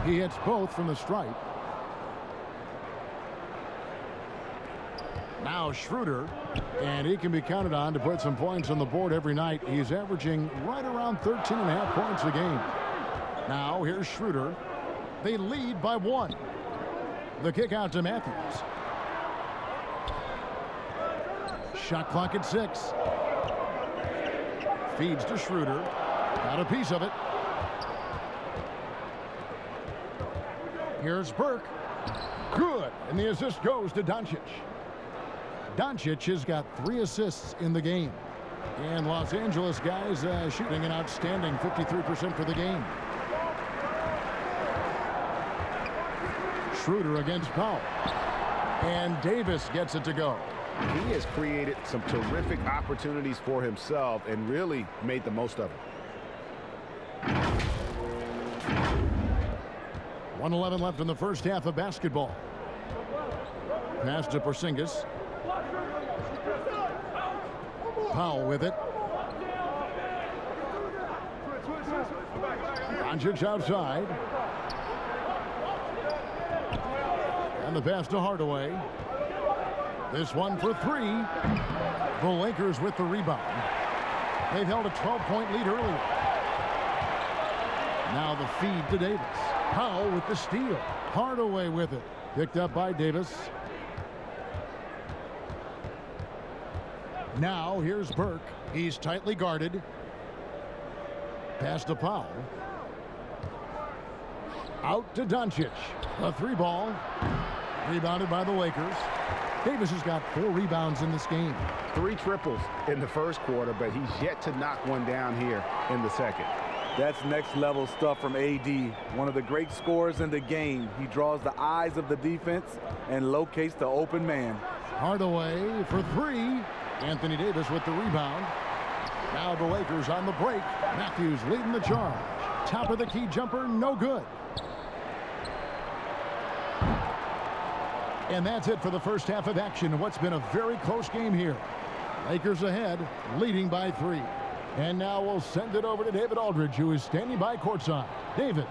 S1: He hits both from the stripe. Now Schroeder, and he can be counted on to put some points on the board every night. He's averaging right around 13.5 points a game. Now here's Schroeder. They lead by 1. The kick out to Matthews. Shot clock at 6. Feeds to Schroeder. Got a piece of it. Here's Burke. Good. And the assist goes to Doncic. Doncic has got 3 assists in the game. And Los Angeles guys shooting an outstanding 53% for the game. Schroeder against Powell. And Davis gets it to go.
S2: He has created some terrific opportunities for himself and really made the most of it.
S1: 1:11 left in the first half of basketball. Pass to Porzingis. Powell with it. Doncic outside. And the pass to Hardaway. This one for 3. The Lakers with the rebound. They've held a 12-point lead earlier. Now the feed to Davis. Powell with the steal. Hardaway with it. Picked up by Davis. Now here's Burke. He's tightly guarded. Pass to Powell. Out to Doncic. A 3-ball. Rebounded by the Lakers. Davis has got 4 rebounds in this game.
S2: 3 triples in the first quarter, but he's yet to knock one down here in the second.
S5: That's next level stuff from AD. One of the great scorers in the game. He draws the eyes of the defense and locates the open man.
S1: Hardaway for 3. Anthony Davis with the rebound. Now the Lakers on the break. Matthews leading the charge. Top of the key jumper, no good. And that's it for the first half of action. What's been a very close game here. Lakers ahead, leading by 3. And now we'll send it over to David Aldridge, who is standing by courtside. David.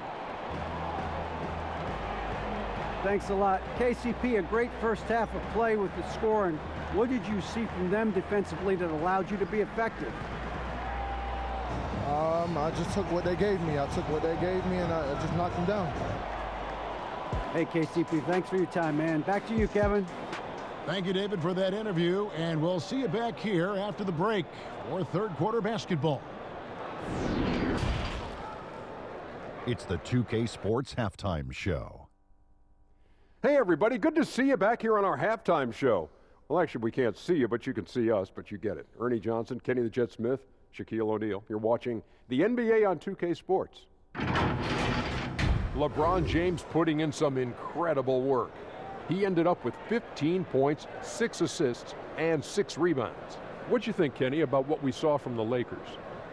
S3: Thanks a lot. KCP, a great first half of play with the scoring. What did you see from them defensively that allowed you to be effective?
S7: I just took what they gave me. I took what they gave me, and I just knocked them down.
S3: Hey, KCP, thanks for your time, man. Back to you, Kevin.
S1: Thank you, David, for that interview, and we'll see you back here after the break for third quarter basketball.
S8: It's the 2K Sports Halftime Show.
S9: Hey, everybody. Good to see you back here on our halftime show. Well, actually, we can't see you, but you can see us, but you get it. Ernie Johnson, Kenny the Jet Smith, Shaquille O'Neal. You're watching the NBA on 2K Sports. LeBron James putting in some incredible work. He ended up with 15 points, 6 assists, and 6 rebounds. What'd you think, Kenny, about what we saw from the Lakers?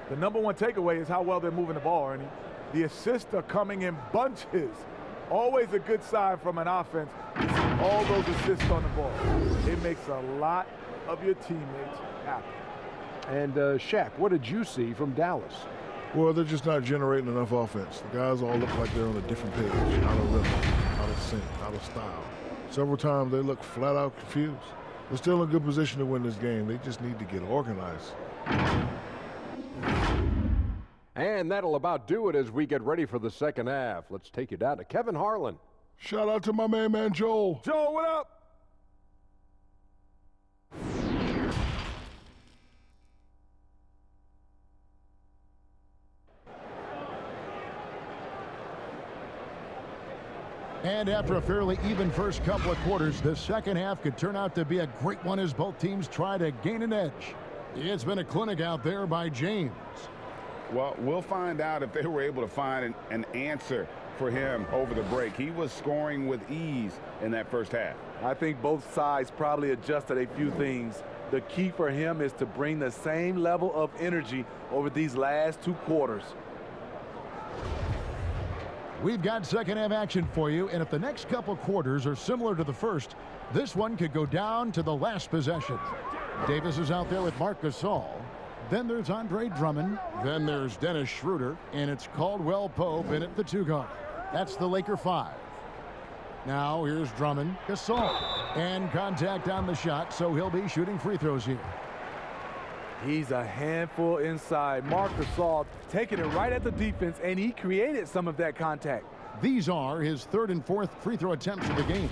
S5: The number one takeaway is how well they're moving the ball, Ernie. The assists are coming in bunches. Always a good sign from an offense to see all those assists on the ball. It makes a lot of your teammates happy.
S9: And Shaq, what did you see from Dallas?
S7: Well, they're just not generating enough offense. The guys all look like they're on a different page, out of rhythm, out of sync, out of style. Several times they look flat out confused. They're still in good position to win this game. They just need to get organized.
S9: And that'll about do it as we get ready for the second half. Let's take you down to Kevin Harlan.
S7: Shout out to my man Joel.
S5: Joel, what up?
S1: And after a fairly even first couple of quarters, the second half could turn out to be a great one as both teams try to gain an edge. It's been a clinic out there by James.
S2: Well, we'll find out if they were able to find an answer for him over the break. He was scoring with ease in that first half.
S5: I think both sides probably adjusted a few things. The key for him is to bring the same level of energy over these last 2 quarters.
S1: We've got second half action for you, and if the next couple quarters are similar to the first, this one could go down to the last possession. Davis is out there with Marc Gasol. Then there's Andre Drummond. Then there's Dennis Schroeder, and it's Caldwell Pope in at the 2 guard. That's the Laker 5. Now here's Drummond, Gasol, and contact on the shot, so he'll be shooting free throws here.
S5: He's a handful inside. Marc Gasol taking it right at the defense, and he created some of that contact.
S1: These are his 3rd and 4th free throw attempts of the game.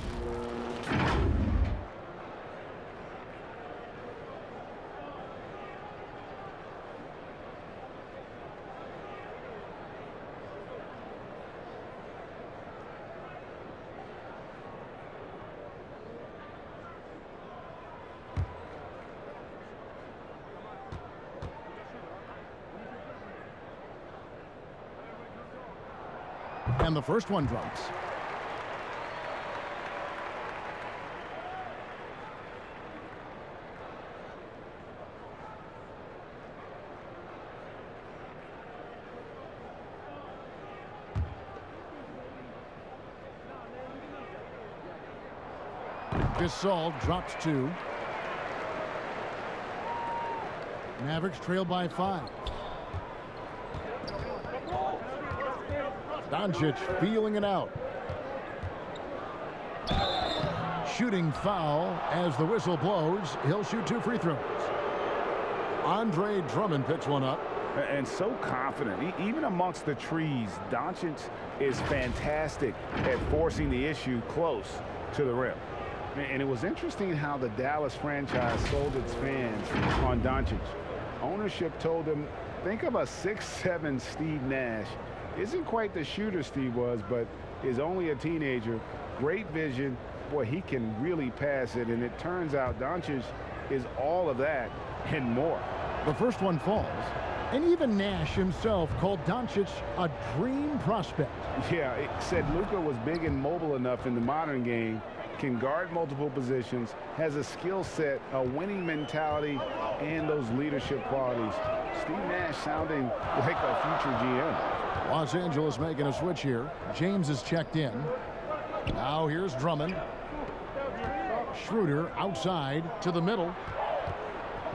S1: And the first one drops. Gasol drops 2. Mavericks trail by 5. Doncic feeling it out. Shooting foul as the whistle blows. He'll shoot 2 free throws. Andre Drummond picks one up.
S2: And so confident. Even amongst the trees, Doncic is fantastic at forcing the issue close to the rim. And it was interesting how the Dallas franchise sold its fans on Doncic. Ownership told them, think of a 6'7" Steve Nash. Isn't quite the shooter Steve was, but is only a teenager. Great vision. Boy, he can really pass it. And it turns out Doncic is all of that and more.
S1: The first one falls. And even Nash himself called Doncic a dream prospect.
S2: Yeah, it said Luka was big and mobile enough in the modern game, can guard multiple positions, has a skill set, a winning mentality, and those leadership qualities. Steve Nash sounding like a future GM.
S1: Los Angeles making a switch here. James is checked in. Now here's Drummond. Schroeder outside to the middle.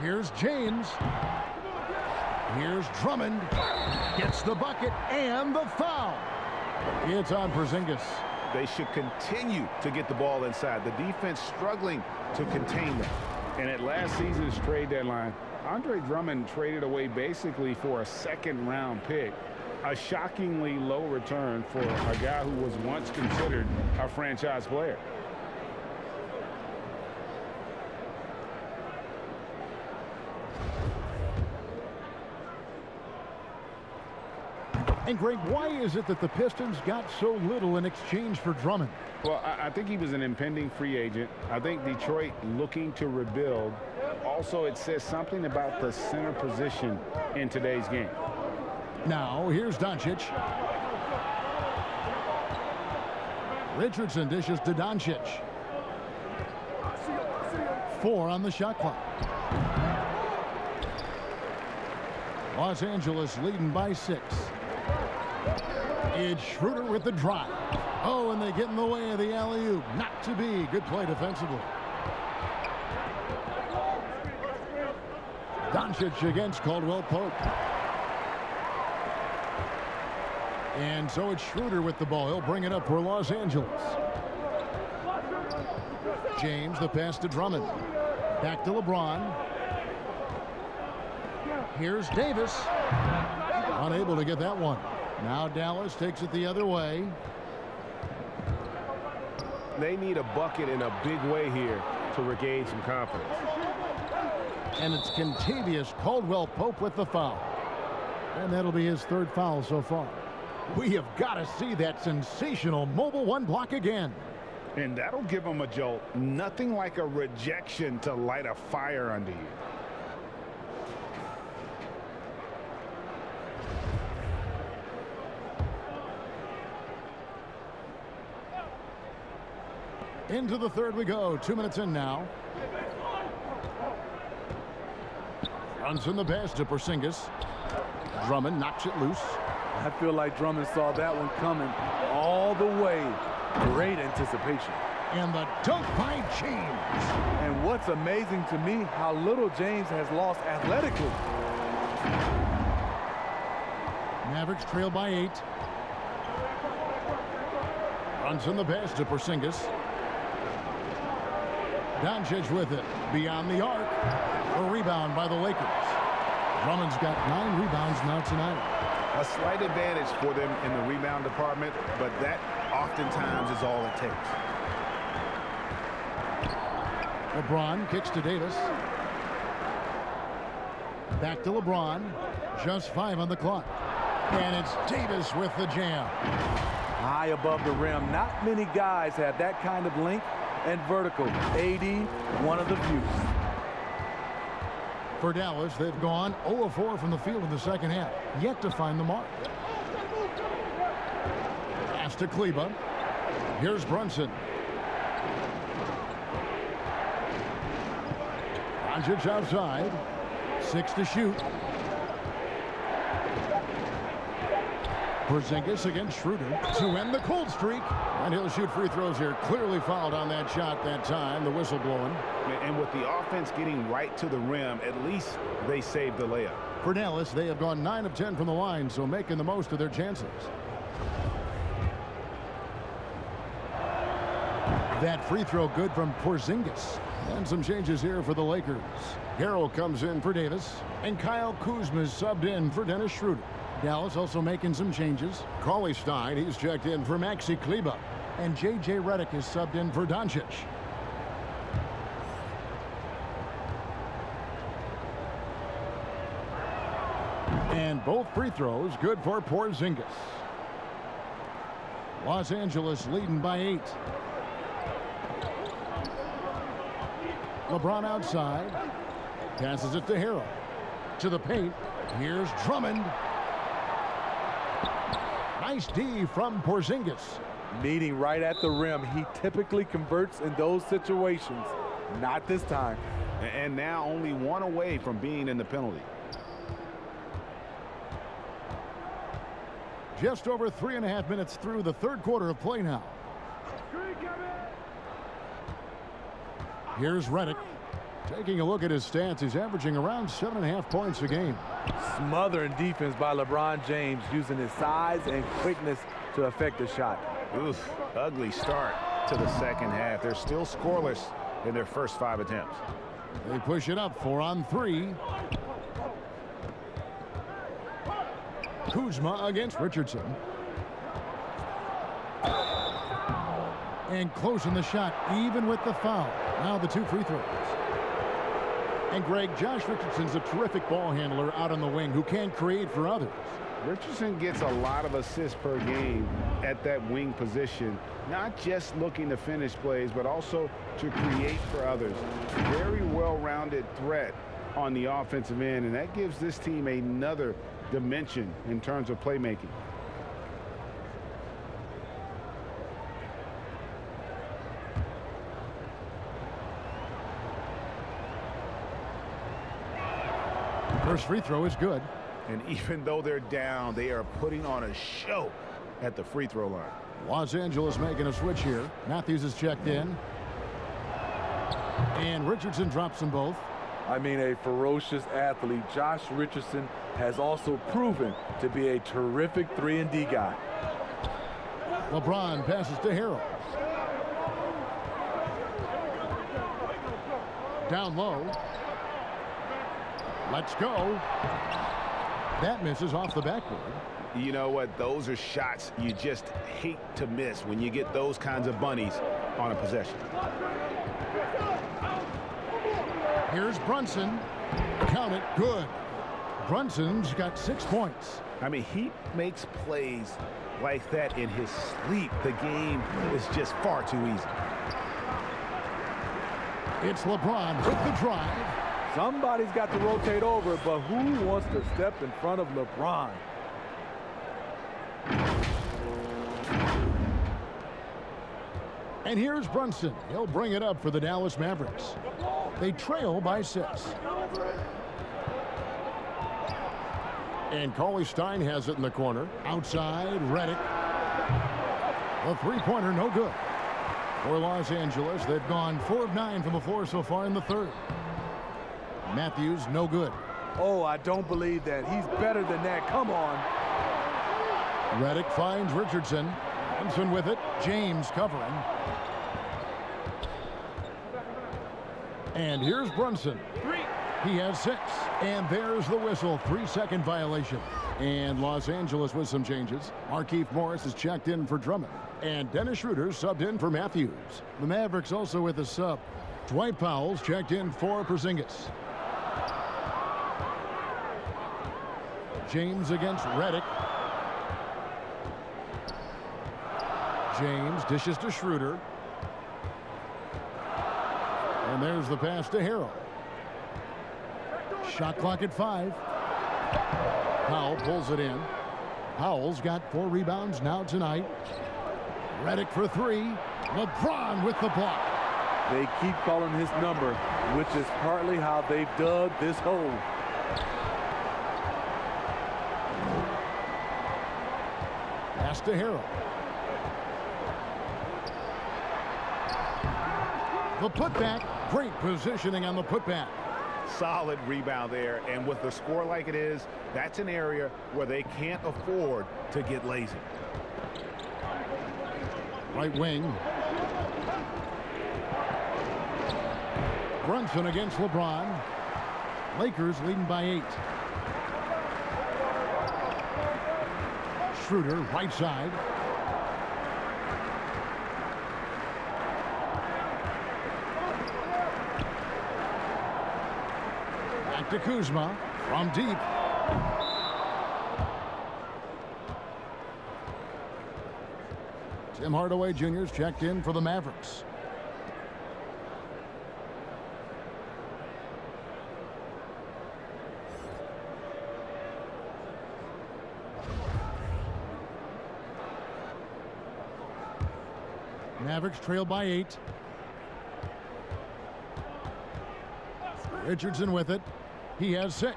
S1: Here's James. Here's Drummond. Gets the bucket and the foul. It's on Porzingis.
S2: They should continue to get the ball inside. The defense struggling to contain them.
S4: And at last season's trade deadline, Andre Drummond traded away basically for a second-round pick. A shockingly low return for a guy who was once considered a franchise player.
S1: And Greg, why is it that the Pistons got so little in exchange for Drummond?
S4: Well, I think he was an impending free agent. I think Detroit looking to rebuild. Also, it says something about the center position in today's game.
S1: Now, here's Doncic. Richardson dishes to Doncic. 4 on the shot clock. Los Angeles leading by 6. It's Schroeder with the drive. Oh, and they get in the way of the alley-oop. Not to be. Good play defensively. Doncic against Caldwell Pope. And so it's Schroeder with the ball. He'll bring it up for Los Angeles. James, the pass to Drummond. Back to LeBron. Here's Davis. Unable to get that one. Now Dallas takes it the other way.
S10: They need a bucket in a big way here to regain some confidence.
S1: And it's Kentavious Caldwell Pope with the foul. And that'll be his 3rd foul so far. We have got to see that sensational mobile 1 block again.
S2: And that'll give them a jolt. Nothing like a rejection to light a fire under you.
S1: Into the 3rd we go. 2 minutes in now. Runs in the pass to Porzingis. Drummond knocks it loose.
S5: I feel like Drummond saw that one coming all the way. Great anticipation.
S1: And the dunk by James.
S5: And what's amazing to me, how little James has lost athletically.
S1: Mavericks trail by 8. Runs in the pass to Porzingis. Doncic with it. Beyond the arc. A rebound by the Lakers. Drummond's got 9 rebounds now tonight.
S2: A slight advantage for them in the rebound department, but that oftentimes is all it takes.
S1: LeBron kicks to Davis. Back to LeBron. Just 5 on the clock. And it's Davis with the jam.
S5: High above the rim. Not many guys have that kind of length and vertical. AD, one of the few.
S1: For Dallas, they've gone 0 of 4 from the field in the second half. Yet to find the mark. Pass Pass to Kleba. Here's Brunson. Doncic outside. 6 to shoot. Porzingis against Schroeder to end the cold streak. And he'll shoot free throws here. Clearly fouled on that shot that time. The whistle blowing.
S2: And with the offense getting right to the rim, at least they saved the layup.
S1: For Dallas, they have gone 9 of 10 from the line, so making the most of their chances. That free throw good from Porzingis. And some changes here for the Lakers. Harrell comes in for Davis, and Kyle Kuzma is subbed in for Dennis Schroeder. Dallas also making some changes. Cauley Stein, he's checked in for Maxi Kleba, and J.J. Redick is subbed in for Doncic. And both free throws good for Porzingis. Los Angeles leading by 8. LeBron outside. Passes it to Harrell. To the paint. Here's Drummond. Nice D from Porzingis.
S5: Meeting right at the rim. He typically converts in those situations. Not this time.
S2: And now only 1 away from being in the penalty.
S1: Just over 3.5 minutes through the third quarter of play now. Here's Redick. Taking a look at his stats, he's averaging around 7.5 points a game.
S5: Smothering defense by LeBron James, using his size and quickness to affect the shot.
S2: Oof, ugly start to the second half. They're still scoreless in their first 5 attempts.
S1: They push it up 4 on 3. Kuzma against Richardson. And closing the shot, even with the foul. Now the 2 free throws. And Greg, Josh Richardson's a terrific ball handler out on the wing who can create for others.
S2: Richardson gets a lot of assists per game at that wing position, not just looking to finish plays, but also to create for others. Very well-rounded threat on the offensive end, and that gives this team another dimension in terms of playmaking.
S1: First free throw is good.
S2: And even though they're down, they are putting on a show at the free throw line.
S1: Los Angeles making a switch here. Matthews is checked in. And Richardson drops them both.
S5: I mean, a ferocious athlete. Josh Richardson has also proven to be a terrific 3-and-D guy.
S1: LeBron passes to Harrell. Down low. Let's go. That misses off the backboard.
S2: You know what? Those are shots you just hate to miss when you get those kinds of bunnies on a possession.
S1: Here's Brunson. Count it. Good. Brunson's got 6 points.
S2: I mean, he makes plays like that in his sleep. The game is just far too easy.
S1: It's LeBron with the drive.
S5: Somebody's got to rotate over, but who wants to step in front of LeBron?
S1: And here's Brunson. He'll bring it up for the Dallas Mavericks. They trail by 6. And Cauley Stein has it in the corner. Outside, Redick. A three-pointer, no good. For Los Angeles, they've gone 4 of 9 from the floor so far in the third. Matthews, no good.
S5: Oh, I don't believe that. He's better than that. Come on.
S1: Redick finds Richardson. Thompson with it. James covering. And here's Brunson. He has 6. And there's the whistle. 3-second violation. And Los Angeles with some changes. Markieff Morris is checked in for Drummond. And Dennis Schroeder subbed in for Matthews. The Mavericks also with a sub. Dwight Powell's checked in for Porzingis. James against Redick. James dishes to Schroeder. And there's the pass to Harrell. Shot clock at 5. Powell pulls it in. Powell's got 4 rebounds now tonight. Redick for three. LeBron with the block.
S5: They keep calling his number, which is partly how they've dug this hole.
S1: Pass to Harrell. The putback. Great positioning on the putback.
S2: Solid rebound there, and with a score like it is, that's an area where they can't afford to get lazy.
S1: Right wing. Brunson against LeBron. Lakers leading by 8. Schroeder, right side. Back to Kuzma from deep. Tim Hardaway Jr.'s checked in for the Mavericks. Mavericks trail by 8. Richardson with it. He has 6.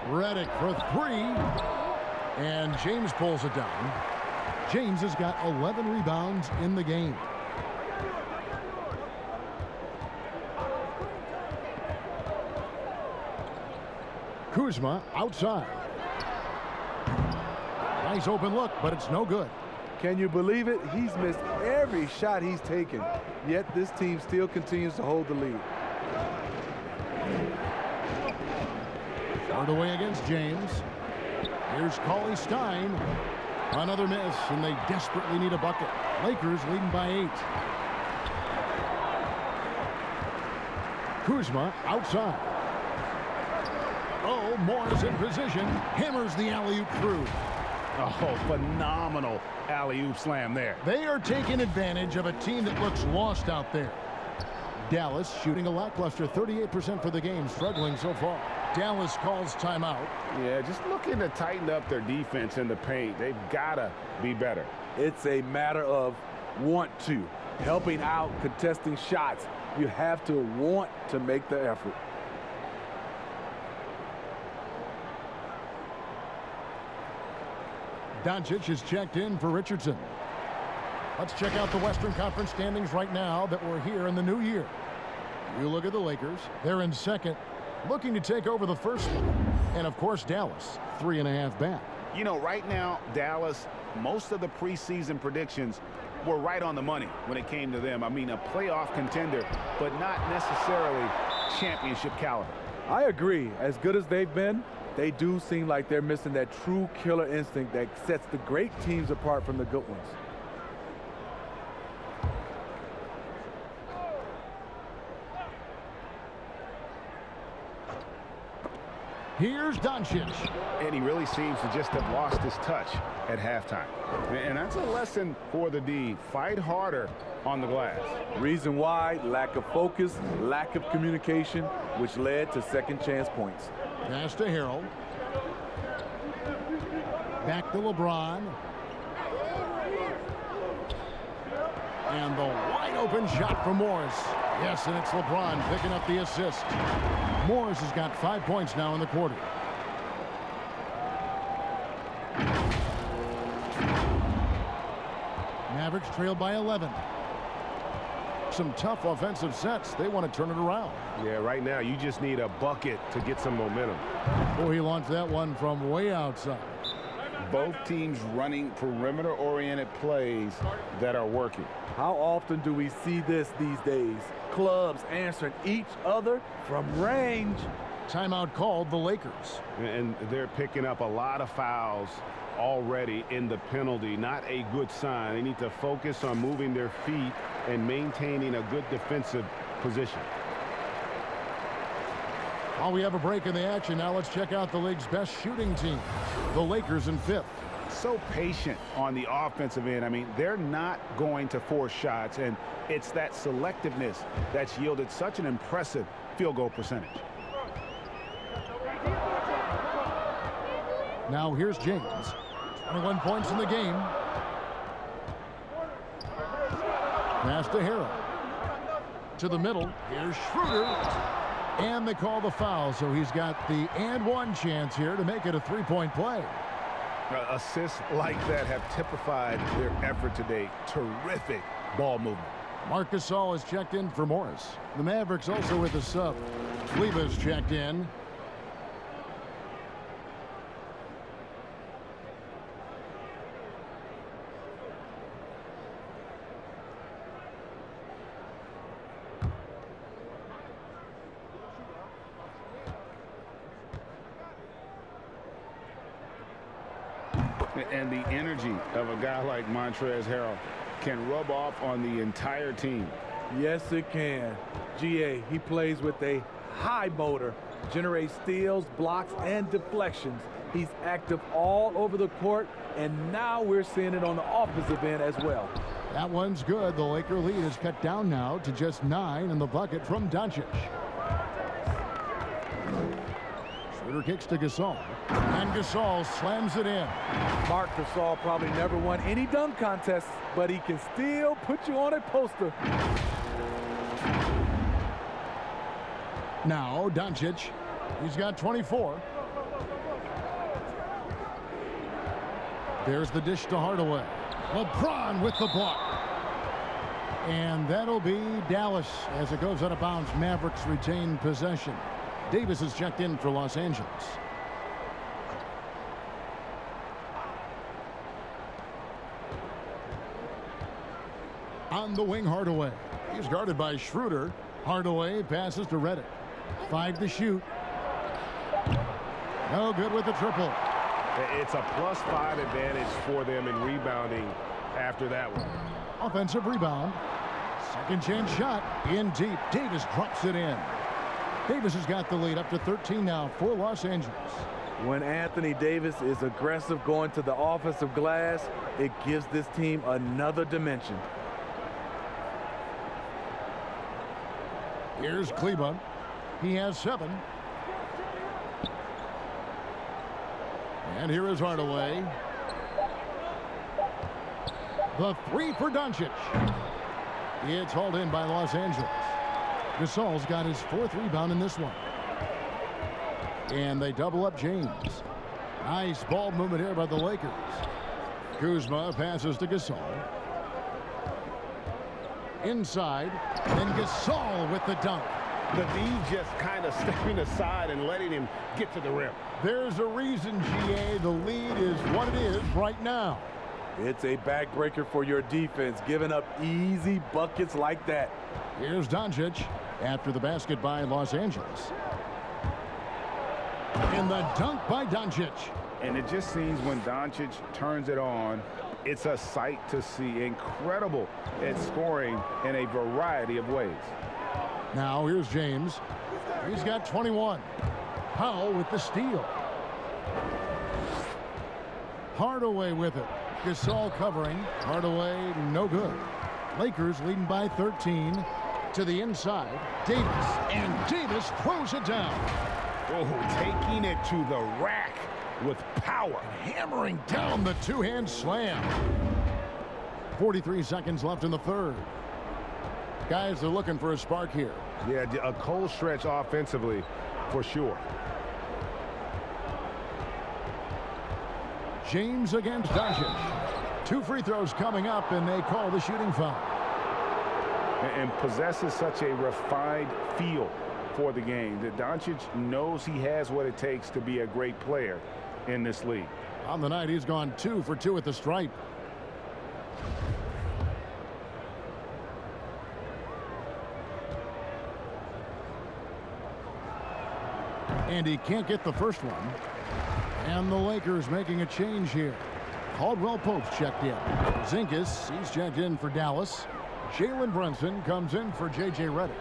S1: Redick for 3. And James pulls it down. James has got 11 rebounds in the game. Kuzma outside. Nice open look, but it's no good.
S5: Can you believe it? He's missed every shot he's taken, yet this team still continues to hold the lead.
S1: Hardaway against James. Here's Cauley Stein. Another miss, and they desperately need a bucket. Lakers leading by 8. Kuzma outside. Oh, Morris in position. Hammers the alley-oop through.
S2: Oh, phenomenal alley-oop slam there.
S1: They are taking advantage of a team that looks lost out there. Dallas shooting a lackluster 38% for the game, struggling so far. Dallas calls timeout.
S2: Yeah, just looking to tighten up their defense in the paint. They've got to be better.
S5: It's a matter of want to. Helping out, contesting shots. You have to want to make the effort.
S1: Doncic is checked in for Richardson. Let's check out the Western Conference standings right now that we're here in the new year. You look at the Lakers. They're in second, looking to take over the first spot. And, of course, Dallas, 3.5 back.
S2: You know, right now, Dallas, most of the preseason predictions were right on the money when it came to them. I mean, a playoff contender, but not necessarily championship caliber.
S5: I agree. As good as they've been, they do seem like they're missing that true killer instinct that sets the great teams apart from the good ones.
S1: Here's Doncic.
S2: And he really seems to just have lost his touch at halftime. And that's a lesson for the D. Fight harder on the glass.
S5: Reason why: lack of focus, lack of communication, which led to second chance points.
S1: Pass to Harrell. Back to LeBron. And the wide open shot from Morris. Yes, and it's LeBron picking up the assist. Morris has got 5 points now in the quarter. Mavericks trail by 11. Some tough offensive sets. They want to turn it around.
S10: Yeah, right now you just need a bucket to get some momentum.
S1: Oh, he launched that one from way outside.
S2: Both teams running perimeter-oriented plays that are working.
S5: How often do we see this these days? Clubs answering each other from range.
S1: Timeout called the Lakers.
S2: And they're picking up a lot of fouls already in the penalty. Not a good sign. They need to focus on moving their feet and maintaining a good defensive position.
S1: While we have a break in the action, now let's check out the league's best shooting team. The Lakers in 5th.
S2: So patient on the offensive end. I mean, they're not going to force shots, and it's that selectiveness that's yielded such an impressive field goal percentage.
S1: Now here's James. 21 points in the game. Pass to Harrell. To the middle. Here's Schroeder. And they call the foul, so he's got the and one chance here to make it a three-point play.
S10: Assists like that have typified their effort today. Terrific ball movement.
S1: Marc Gasol is checked in for Morris. The Mavericks also with a sub. Kleber's checked in.
S2: And the energy of a guy like Montrezl Harrell can rub off on the entire team.
S5: Yes, it can. GA, he plays with a high motor, generates steals, blocks, and deflections. He's active all over the court, and now we're seeing it on the offensive end as well.
S1: That one's good. The Laker lead is cut down now to just 9 in the bucket from Doncic. Schroeder kicks to Gasol. And Gasol slams it in.
S5: Marc Gasol probably never won any dunk contests, but he can still put you on a poster.
S1: Now Doncic. He's got 24. There's the dish to Hardaway. LeBron with the block. And that'll be Dallas as it goes out of bounds. Mavericks retain possession. Davis is checked in for Los Angeles. On the wing, Hardaway. He's guarded by Schroeder. Hardaway passes to Redick. 5 to shoot. No good with the triple.
S10: It's a +5 advantage for them in rebounding after that one.
S1: Offensive rebound. Second chance shot. In deep. Davis drops it in. Davis has got the lead up to 13 now for Los Angeles.
S5: When Anthony Davis is aggressive going to the offensive glass, it gives this team another dimension.
S1: Here's Kleber. He has 7. And here is Hardaway. The 3 for Doncic. It's hauled in by Los Angeles. Gasol's got his 4th rebound in this one. And they double up James. Nice ball movement here by the Lakers. Kuzma passes to Gasol. Inside. And Gasol with the dunk.
S10: The D just kind of stepping aside and letting him get to the rim.
S1: There's a reason, GA. The lead is what it is right now.
S5: It's a backbreaker for your defense, giving up easy buckets like that.
S1: Here's Doncic after the basket by Los Angeles. And the dunk by Doncic.
S2: And it just seems when Doncic turns it on, it's a sight to see. Incredible at scoring in a variety of ways.
S1: Now here's James. He's got 21. Powell with the steal. Hardaway with it. Gasol covering. Hardaway no good. Lakers leading by 13. To the inside. Davis. And Davis throws it down.
S10: Oh, taking it to the rack with power.
S1: Hammering down the two-hand slam. 43 seconds left in the third. Guys are looking for a spark here.
S10: Yeah, a cold stretch offensively for sure.
S1: James against Doncic. 2 free throws coming up, and they call the shooting foul.
S2: And possesses such a refined feel for the game that Doncic knows he has what it takes to be a great player in this league.
S1: On the night, he's gone 2 for 2 at the stripe. And he can't get the first one. And the Lakers making a change here. Caldwell Pope's checked in. Zinkas, he's checked in for Dallas. Jalen Brunson comes in for J.J. Redick.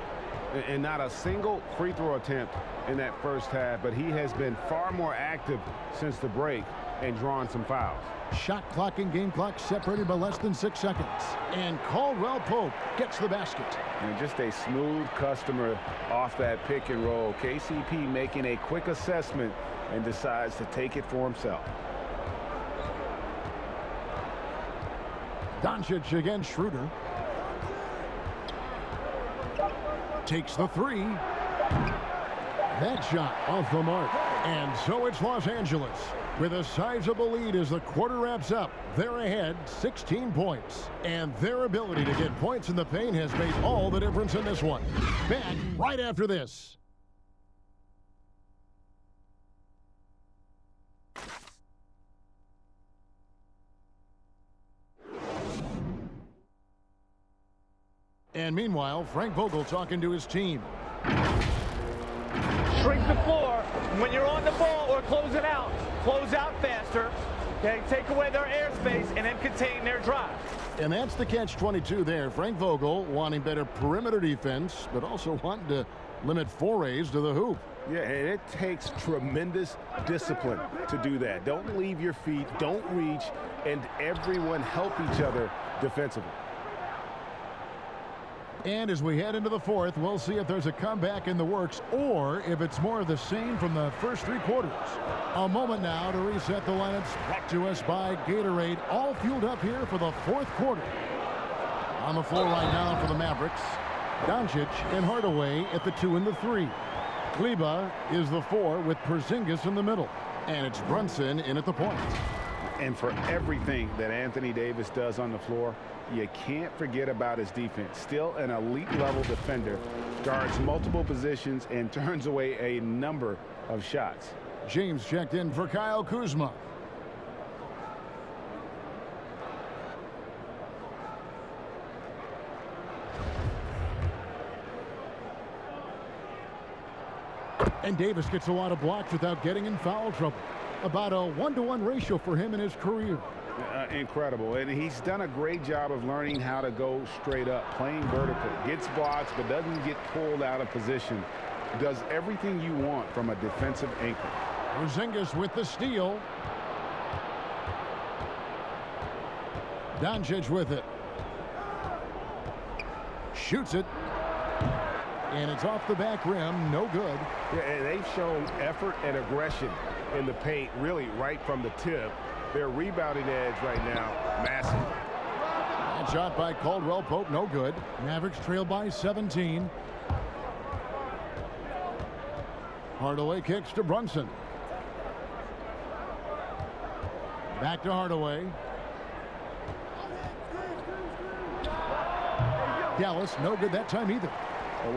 S10: And not a single free throw attempt in that first half, but he has been far more active since the break and drawn some fouls.
S1: Shot clock and game clock separated by less than 6 seconds. And Caldwell Pope gets the basket.
S2: And just a smooth customer off that pick and roll. KCP making a quick assessment and decides to take it for himself.
S1: Doncic against Schroeder. Takes the three. That shot off the mark. And so it's Los Angeles with a sizable lead as the quarter wraps up. They're ahead 16 points. And their ability to get points in the paint has made all the difference in this one. Back right after this. And meanwhile, Frank Vogel talking to his team.
S11: Shrink the floor when you're on the ball or closing out. Close out faster. Okay, take away their airspace and then contain their drive.
S1: And that's the catch-22 there. Frank Vogel wanting better perimeter defense, but also wanting to limit forays to the hoop.
S10: Yeah, and it takes tremendous discipline to do that. Don't leave your feet, don't reach, and everyone help each other defensively.
S1: And as we head into the fourth, we'll see if there's a comeback in the works or if it's more of the same from the first three quarters. A moment now to reset the lineups, brought to us by Gatorade, all fueled up here for the fourth quarter. On the floor right now for the Mavericks, Doncic and Hardaway at the 2 and the 3. Kleba is the 4 with Porzingis in the middle. And it's Brunson in at the point.
S2: And for everything that Anthony Davis does on the floor, you can't forget about his defense. Still an elite-level defender, guards multiple positions, and turns away a number of shots.
S1: James checked in for Kyle Kuzma. And Davis gets a lot of blocks without getting in foul trouble. About a 1-to-1 ratio for him in his career.
S2: Incredible, and he's done a great job of learning how to go straight up, playing vertical, gets blocks but doesn't get pulled out of position, does everything you want from a defensive anchor.
S1: Porzingis with the steal. Doncic with it. Shoots it. And it's off the back rim, no good.
S10: Yeah, and they've shown effort and aggression in the paint, really right from the tip. Their rebounding edge right now, massive.
S1: That shot by Caldwell Pope, no good. Mavericks trail by 17. Hardaway kicks to Brunson. Back to Hardaway. Dallas, no good that time either.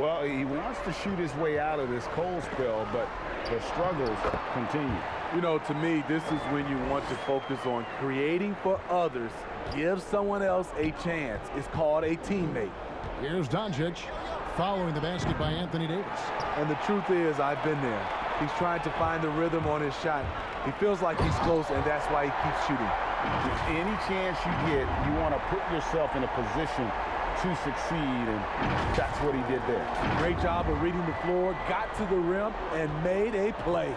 S2: Well, he wants to shoot his way out of this cold spell, but the struggles continue.
S5: You know, to me, this is when you want to focus on creating for others. Give someone else a chance. It's called a teammate.
S1: Here's Doncic following the basket by Anthony Davis.
S5: And the truth is, I've been there. He's trying to find the rhythm on his shot. He feels like he's close, and that's why he keeps shooting.
S2: Any chance you get, you want to put yourself in a position to succeed, and that's what he did there.
S5: Great job of reading the floor, got to the rim, and made a play.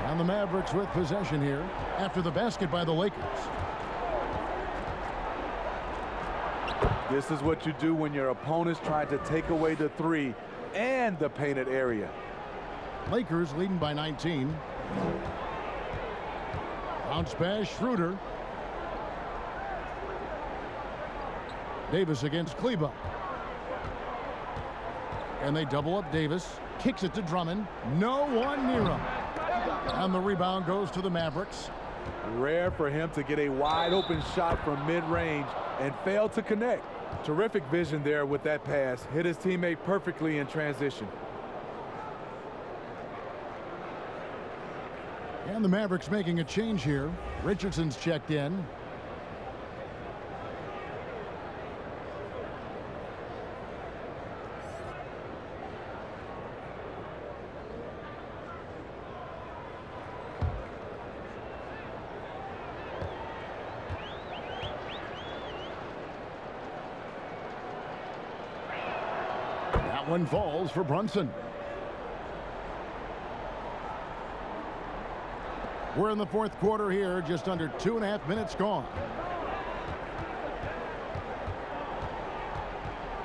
S1: And the Mavericks with possession here after the basket by the Lakers.
S5: This is what you do when your opponent's trying to take away the three and the painted area.
S1: Lakers leading by 19. Bounce pass, Schroeder. Davis against Kleba. And they double up Davis. Kicks it to Drummond. No one near him. And the rebound goes to the Mavericks.
S5: Rare for him to get a wide open shot from mid-range and fail to connect. Terrific vision there with that pass. Hit his teammate perfectly in transition.
S1: And the Mavericks making a change here. Richardson's checked in. That one falls for Brunson. We're in the fourth quarter here, just under 2.5 minutes gone.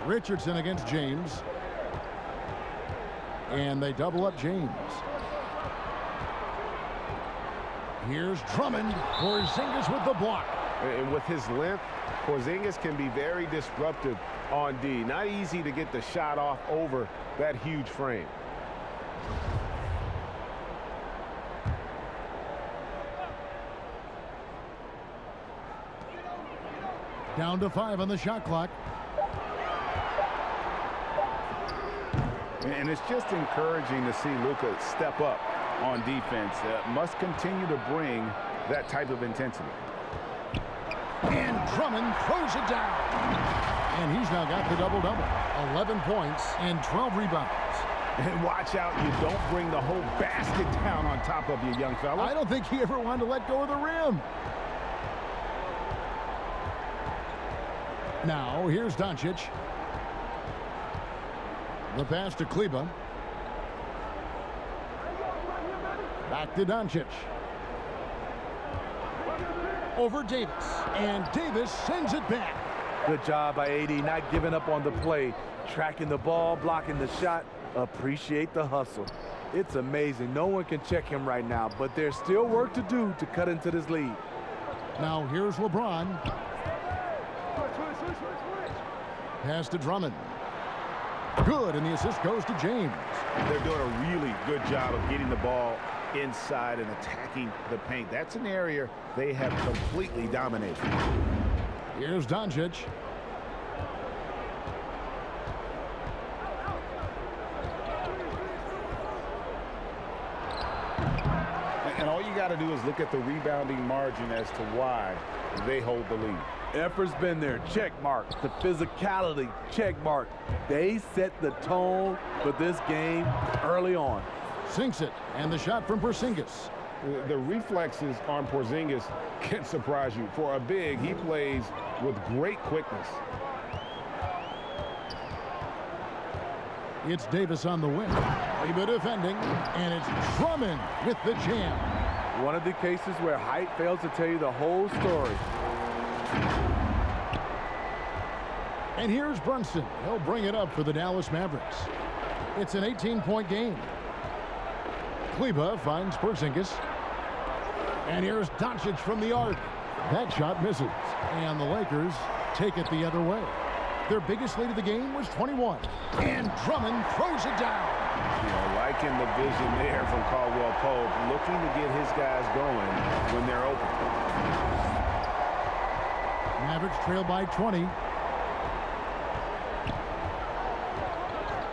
S1: Richardson against James. And they double up James. Here's Drummond. Porzingis with the block.
S10: And with his length, Porzingis can be very disruptive on D. Not easy to get the shot off over that huge frame.
S1: Down to 5 on the shot clock.
S2: And it's just encouraging to see Luka step up on defense. Must continue to bring that type of intensity.
S1: And Drummond throws it down. And he's now got the double-double. 11 points and 12 rebounds.
S2: And watch out, you don't bring the whole basket down on top of you, young fella.
S1: I don't think he ever wanted to let go of the rim. Now, here's Doncic. The pass to Kleber. Back to Doncic. Over Davis. And Davis sends it back.
S5: Good job by AD, not giving up on the play. Tracking the ball, blocking the shot. Appreciate the hustle. It's amazing. No one can check him right now, but there's still work to do to cut into this lead.
S1: Now, here's LeBron. Pass to Drummond. Good, and the assist goes to James.
S2: They're doing a really good job of getting the ball inside and attacking the paint. That's an area they have completely dominated.
S1: Here's Doncic.
S2: And all you got to do is look at the rebounding margin as to why they hold the lead.
S5: Effort's been there, check mark. The physicality, check mark. They set the tone for this game early on.
S1: Sinks it, and the shot from Porzingis.
S2: The reflexes on Porzingis can surprise you. For a big, he plays with great quickness.
S1: It's Davis on the wing. Kleber defending, and it's Drummond with the jam.
S5: One of the cases where height fails to tell you the whole story.
S1: And here's Brunson. He'll bring it up for the Dallas Mavericks. It's an 18-point game. Kleber finds Porzingis. And here's Doncic from the arc. That shot misses. And the Lakers take it the other way. Their biggest lead of the game was 21. And Drummond throws it down.
S10: You know, liking the vision there from Caldwell Pope, looking to get his guys going when they're open.
S1: Mavericks trail by 20.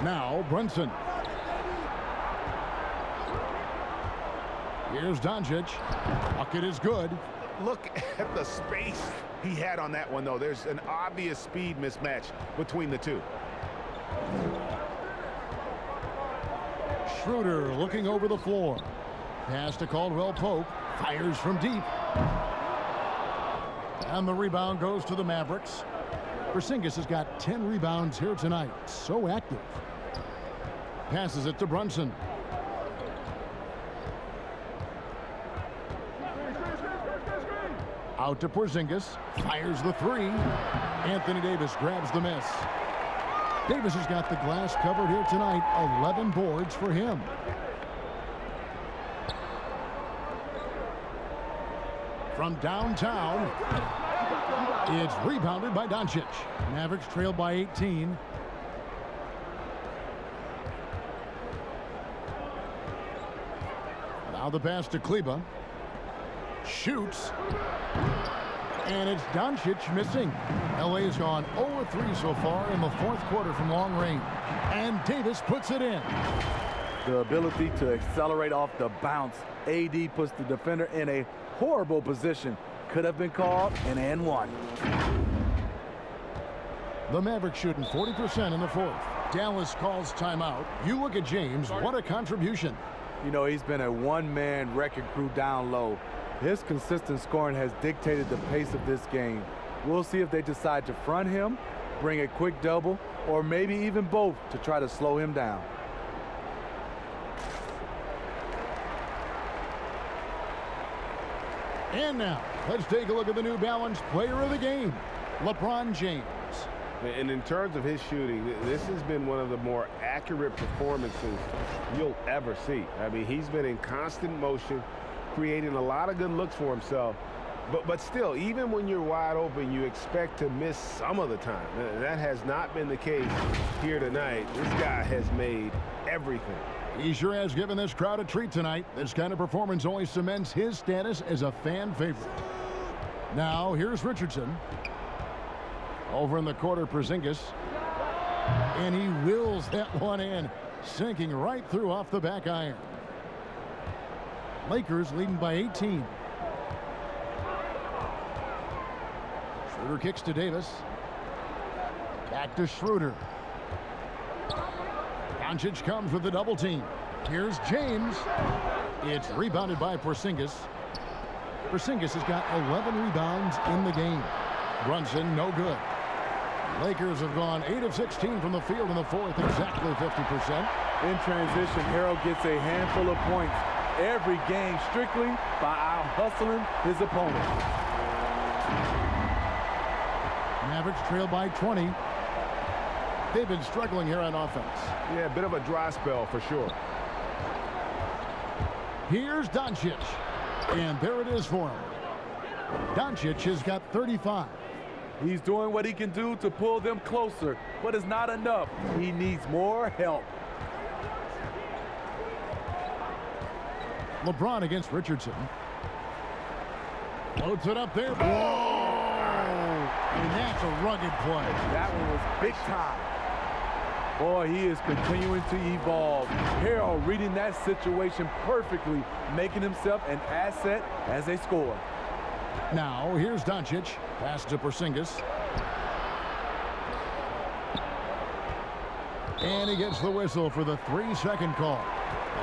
S1: Now Brunson. Here's Doncic. Bucket is good.
S2: Look at the space he had on that one, though. There's an obvious speed mismatch between the two.
S1: Schroeder looking over the floor. Pass to Caldwell Pope. Fires from deep. And the rebound goes to the Mavericks. Porzingis has got 10 rebounds here tonight. So active. Passes it to Brunson. Out to Porzingis. Fires the three. Anthony Davis grabs the miss. Davis has got the glass covered here tonight. 11 boards for him. From downtown, it's rebounded by Doncic. Mavericks trail by 18. Now the pass to Kleber. Shoots. And it's Doncic missing. LA has gone 0-3 so far in the fourth quarter from long range. And Davis puts it in.
S5: The ability to accelerate off the bounce. AD puts the defender in a horrible position. Could have been called an and one.
S1: The Mavericks shooting 40% in the fourth. Dallas calls timeout. You look at James. What a contribution.
S5: You know, he's been a one-man wrecking crew down low. His consistent scoring has dictated the pace of this game. We'll see if they decide to front him, bring a quick double, or maybe even both to try to slow him down.
S1: And now, let's take a look at the New Balance player of the game, LeBron James.
S10: And in terms of his shooting, this has been one of the more accurate performances you'll ever see. I mean, he's been in constant motion, creating a lot of good looks for himself. But still, even when you're wide open, you expect to miss some of the time. That has not been the case here tonight. This guy has made everything.
S1: He sure has given this crowd a treat tonight. This kind of performance only cements his status as a fan favorite. Now, here's Richardson. Over in the corner, Porzingis. And he wills that one in, sinking right through off the back iron. Lakers leading by 18. Schroeder kicks to Davis. Back to Schroeder. Doncic comes with the double team. Here's James. It's rebounded by Porzingis. Porzingis has got 11 rebounds in the game. Brunson, no good. Lakers have gone 8 of 16 from the field in the fourth, exactly 50%.
S5: In transition, Harold gets a handful of points every game strictly by out-hustling his opponent.
S1: Mavericks trail by 20. They've been struggling here on offense.
S10: Yeah, a bit of a dry spell for sure.
S1: Here's Doncic. And there it is for him. Doncic has got 35.
S5: He's doing what he can do to pull them closer, but it's not enough. He needs more help.
S1: LeBron against Richardson. Loads it up there. Whoa! And that's a rugged play.
S5: That one was big time. Boy, he is continuing to evolve. Harold reading that situation perfectly, making himself an asset as a scorer.
S1: Now, here's Doncic. Pass to Porzingis. And he gets the whistle for the 3-second call.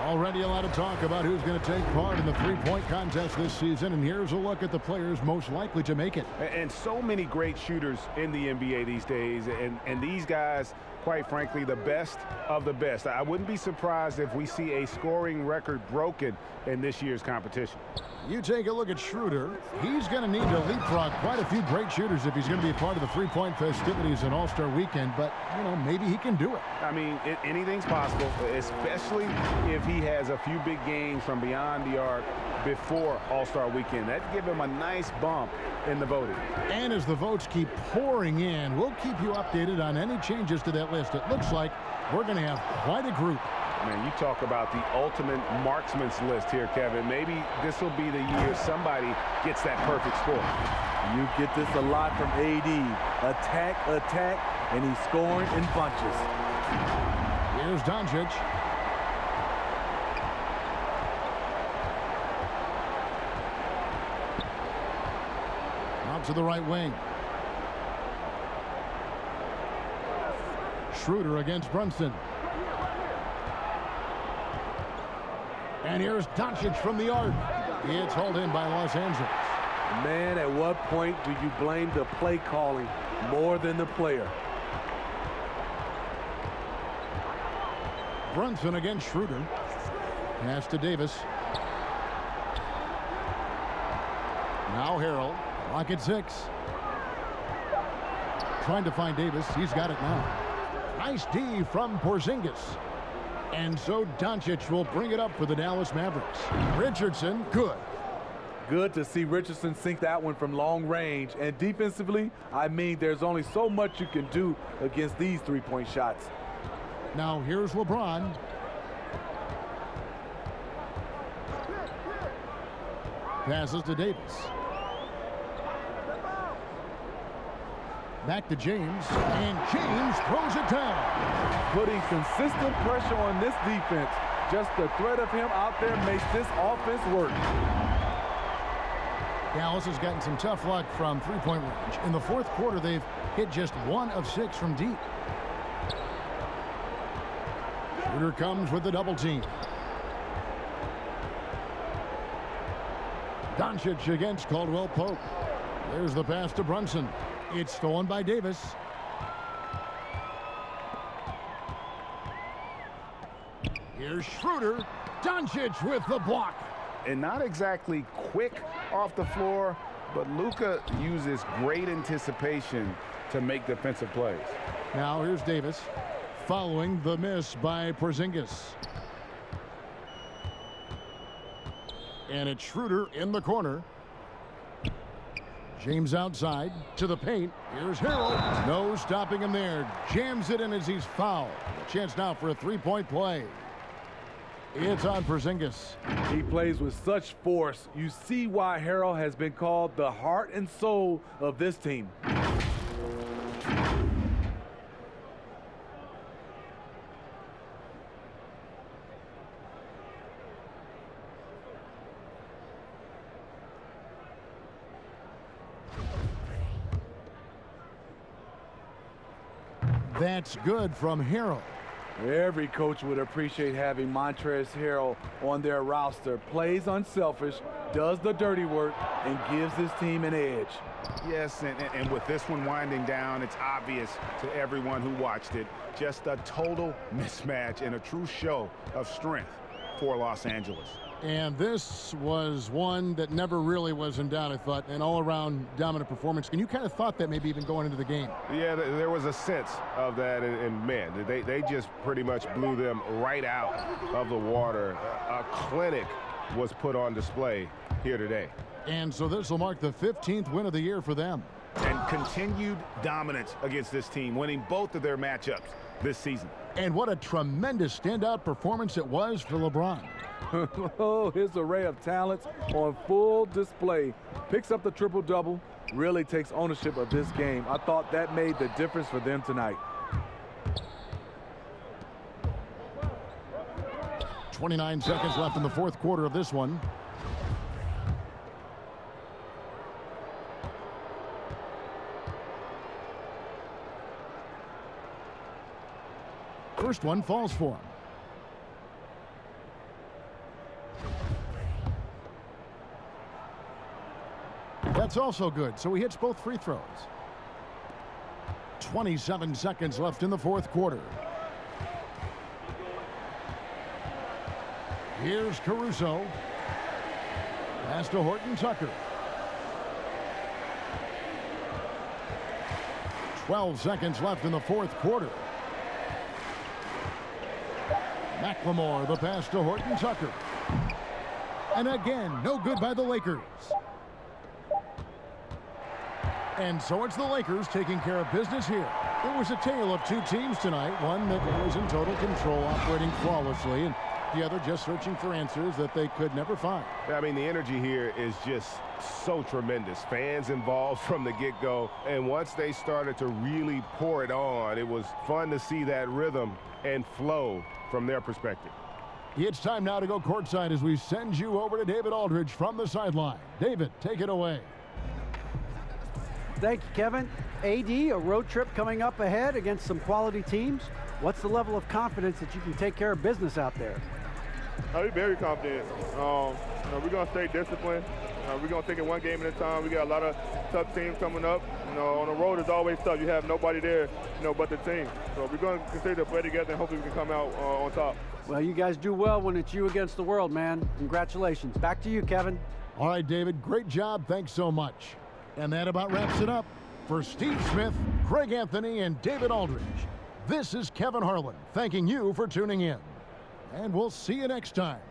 S1: Already a lot of talk about who's going to take part in the three-point contest this season, and here's a look at the players most likely to make it.
S10: And so many great shooters in the NBA these days, and these guys, quite frankly, the best of the best. I wouldn't be surprised if we see a scoring record broken in this year's competition.
S1: You take a look at Schroeder. He's going to need to leapfrog quite a few great shooters if he's going to be a part of the three-point festivities in All-Star Weekend, but, you know, maybe he can do it.
S10: I mean, anything's possible, especially if he has a few big games from beyond the arc before All-Star Weekend. That'd give him a nice bump in the voting.
S1: And as the votes keep pouring in, we'll keep you updated on any changes to that list. It looks like we're going to have quite a group.
S10: Man, you talk about the ultimate marksman's list here, Kevin. Maybe this will be the year somebody gets that perfect score.
S5: You get this a lot from AD. Attack, attack, and he's scoring in bunches.
S1: Here's Doncic. Out to the right wing. Schroeder against Brunson. And here's Doncic from the arc. It's hauled in by Los Angeles.
S5: Man, at what point do you blame the play calling more than the player?
S1: Brunson against Schroeder. Pass to Davis. Now Harold. Clock at 6. Trying to find Davis. He's got it now. Nice D from Porzingis. And so Doncic will bring it up for the Dallas Mavericks. Richardson, good.
S5: Good to see Richardson sink that one from long range. And defensively, I mean, there's only so much you can do against these three-point shots.
S1: Now here's LeBron. Passes to Davis. Back to James, and James throws it down.
S5: Putting consistent pressure on this defense. Just the threat of him out there makes this offense work.
S1: Dallas has gotten some tough luck from three-point range. In the fourth quarter, they've hit just 1 of 6 from deep. Schroeder comes with the double team. Doncic against Caldwell Pope. There's the pass to Brunson. It's stolen by Davis. Here's Schroeder. Doncic with the block.
S10: And not exactly quick off the floor, but Luka uses great anticipation to make defensive plays.
S1: Now here's Davis following the miss by Porzingis. And it's Schroeder in the corner. James outside to the paint. Here's Harrell. No stopping him there. Jams it in as he's fouled. A chance now for a three-point play. It's on Porzingis.
S5: He plays with such force. You see why Harrell has been called the heart and soul of this team.
S1: That's good from Harrell.
S5: Every coach would appreciate having Montrezl Harrell on their roster. Plays unselfish, does the dirty work, and gives his team an edge.
S10: Yes, and with this one winding down, it's obvious to everyone who watched it. Just a total mismatch and a true show of strength for Los Angeles.
S1: And this was one that never really was in doubt, I thought, an all-around dominant performance. And you kind of thought that maybe even going into the game.
S10: Yeah, there was a sense of that, and man, they just pretty much blew them right out of the water. A clinic was put on display here today.
S1: And so this will mark the 15th win of the year for them.
S10: And continued dominance against this team, winning both of their matchups this season.
S1: And what a tremendous standout performance it was for LeBron.
S5: Oh, his array of talents on full display. Picks up the triple-double, really takes ownership of this game. I thought that made the difference for them tonight.
S1: 29 seconds left in the fourth quarter of this one. First one falls for him. That's also good, so he hits both free throws. 27 seconds left in the fourth quarter. Here's Caruso. Pass to Horton Tucker. 12 seconds left in the fourth quarter. McLemore, the pass to Horton Tucker. And again, no good by the Lakers. And so it's the Lakers taking care of business here. It was a tale of two teams tonight, one that was in total control, operating flawlessly, and the other just searching for answers that they could never find.
S10: I mean, the energy here is just so tremendous. Fans involved from the get-go, and once they started to really pour it on, it was fun to see that rhythm and flow from their perspective.
S1: It's time now to go courtside as we send you over to David Aldridge from the sideline. David, take it away.
S3: Thank you, Kevin. AD, a road trip coming up ahead against some quality teams. What's the level of confidence that you can take care of business out there?
S12: We're very confident. We're going to stay disciplined. We're going to take it one game at a time. We got a lot of tough teams coming up. On the road, it's always tough. You have nobody there, but the team. So we're going to continue to play together and hopefully we can come out on top.
S3: Well, you guys do well when it's you against the world, man. Congratulations. Back to you, Kevin.
S1: All right, David, great job. Thanks so much. And that about wraps it up. For Steve Smith, Craig Anthony, and David Aldridge, this is Kevin Harlan thanking you for tuning in. And we'll see you next time.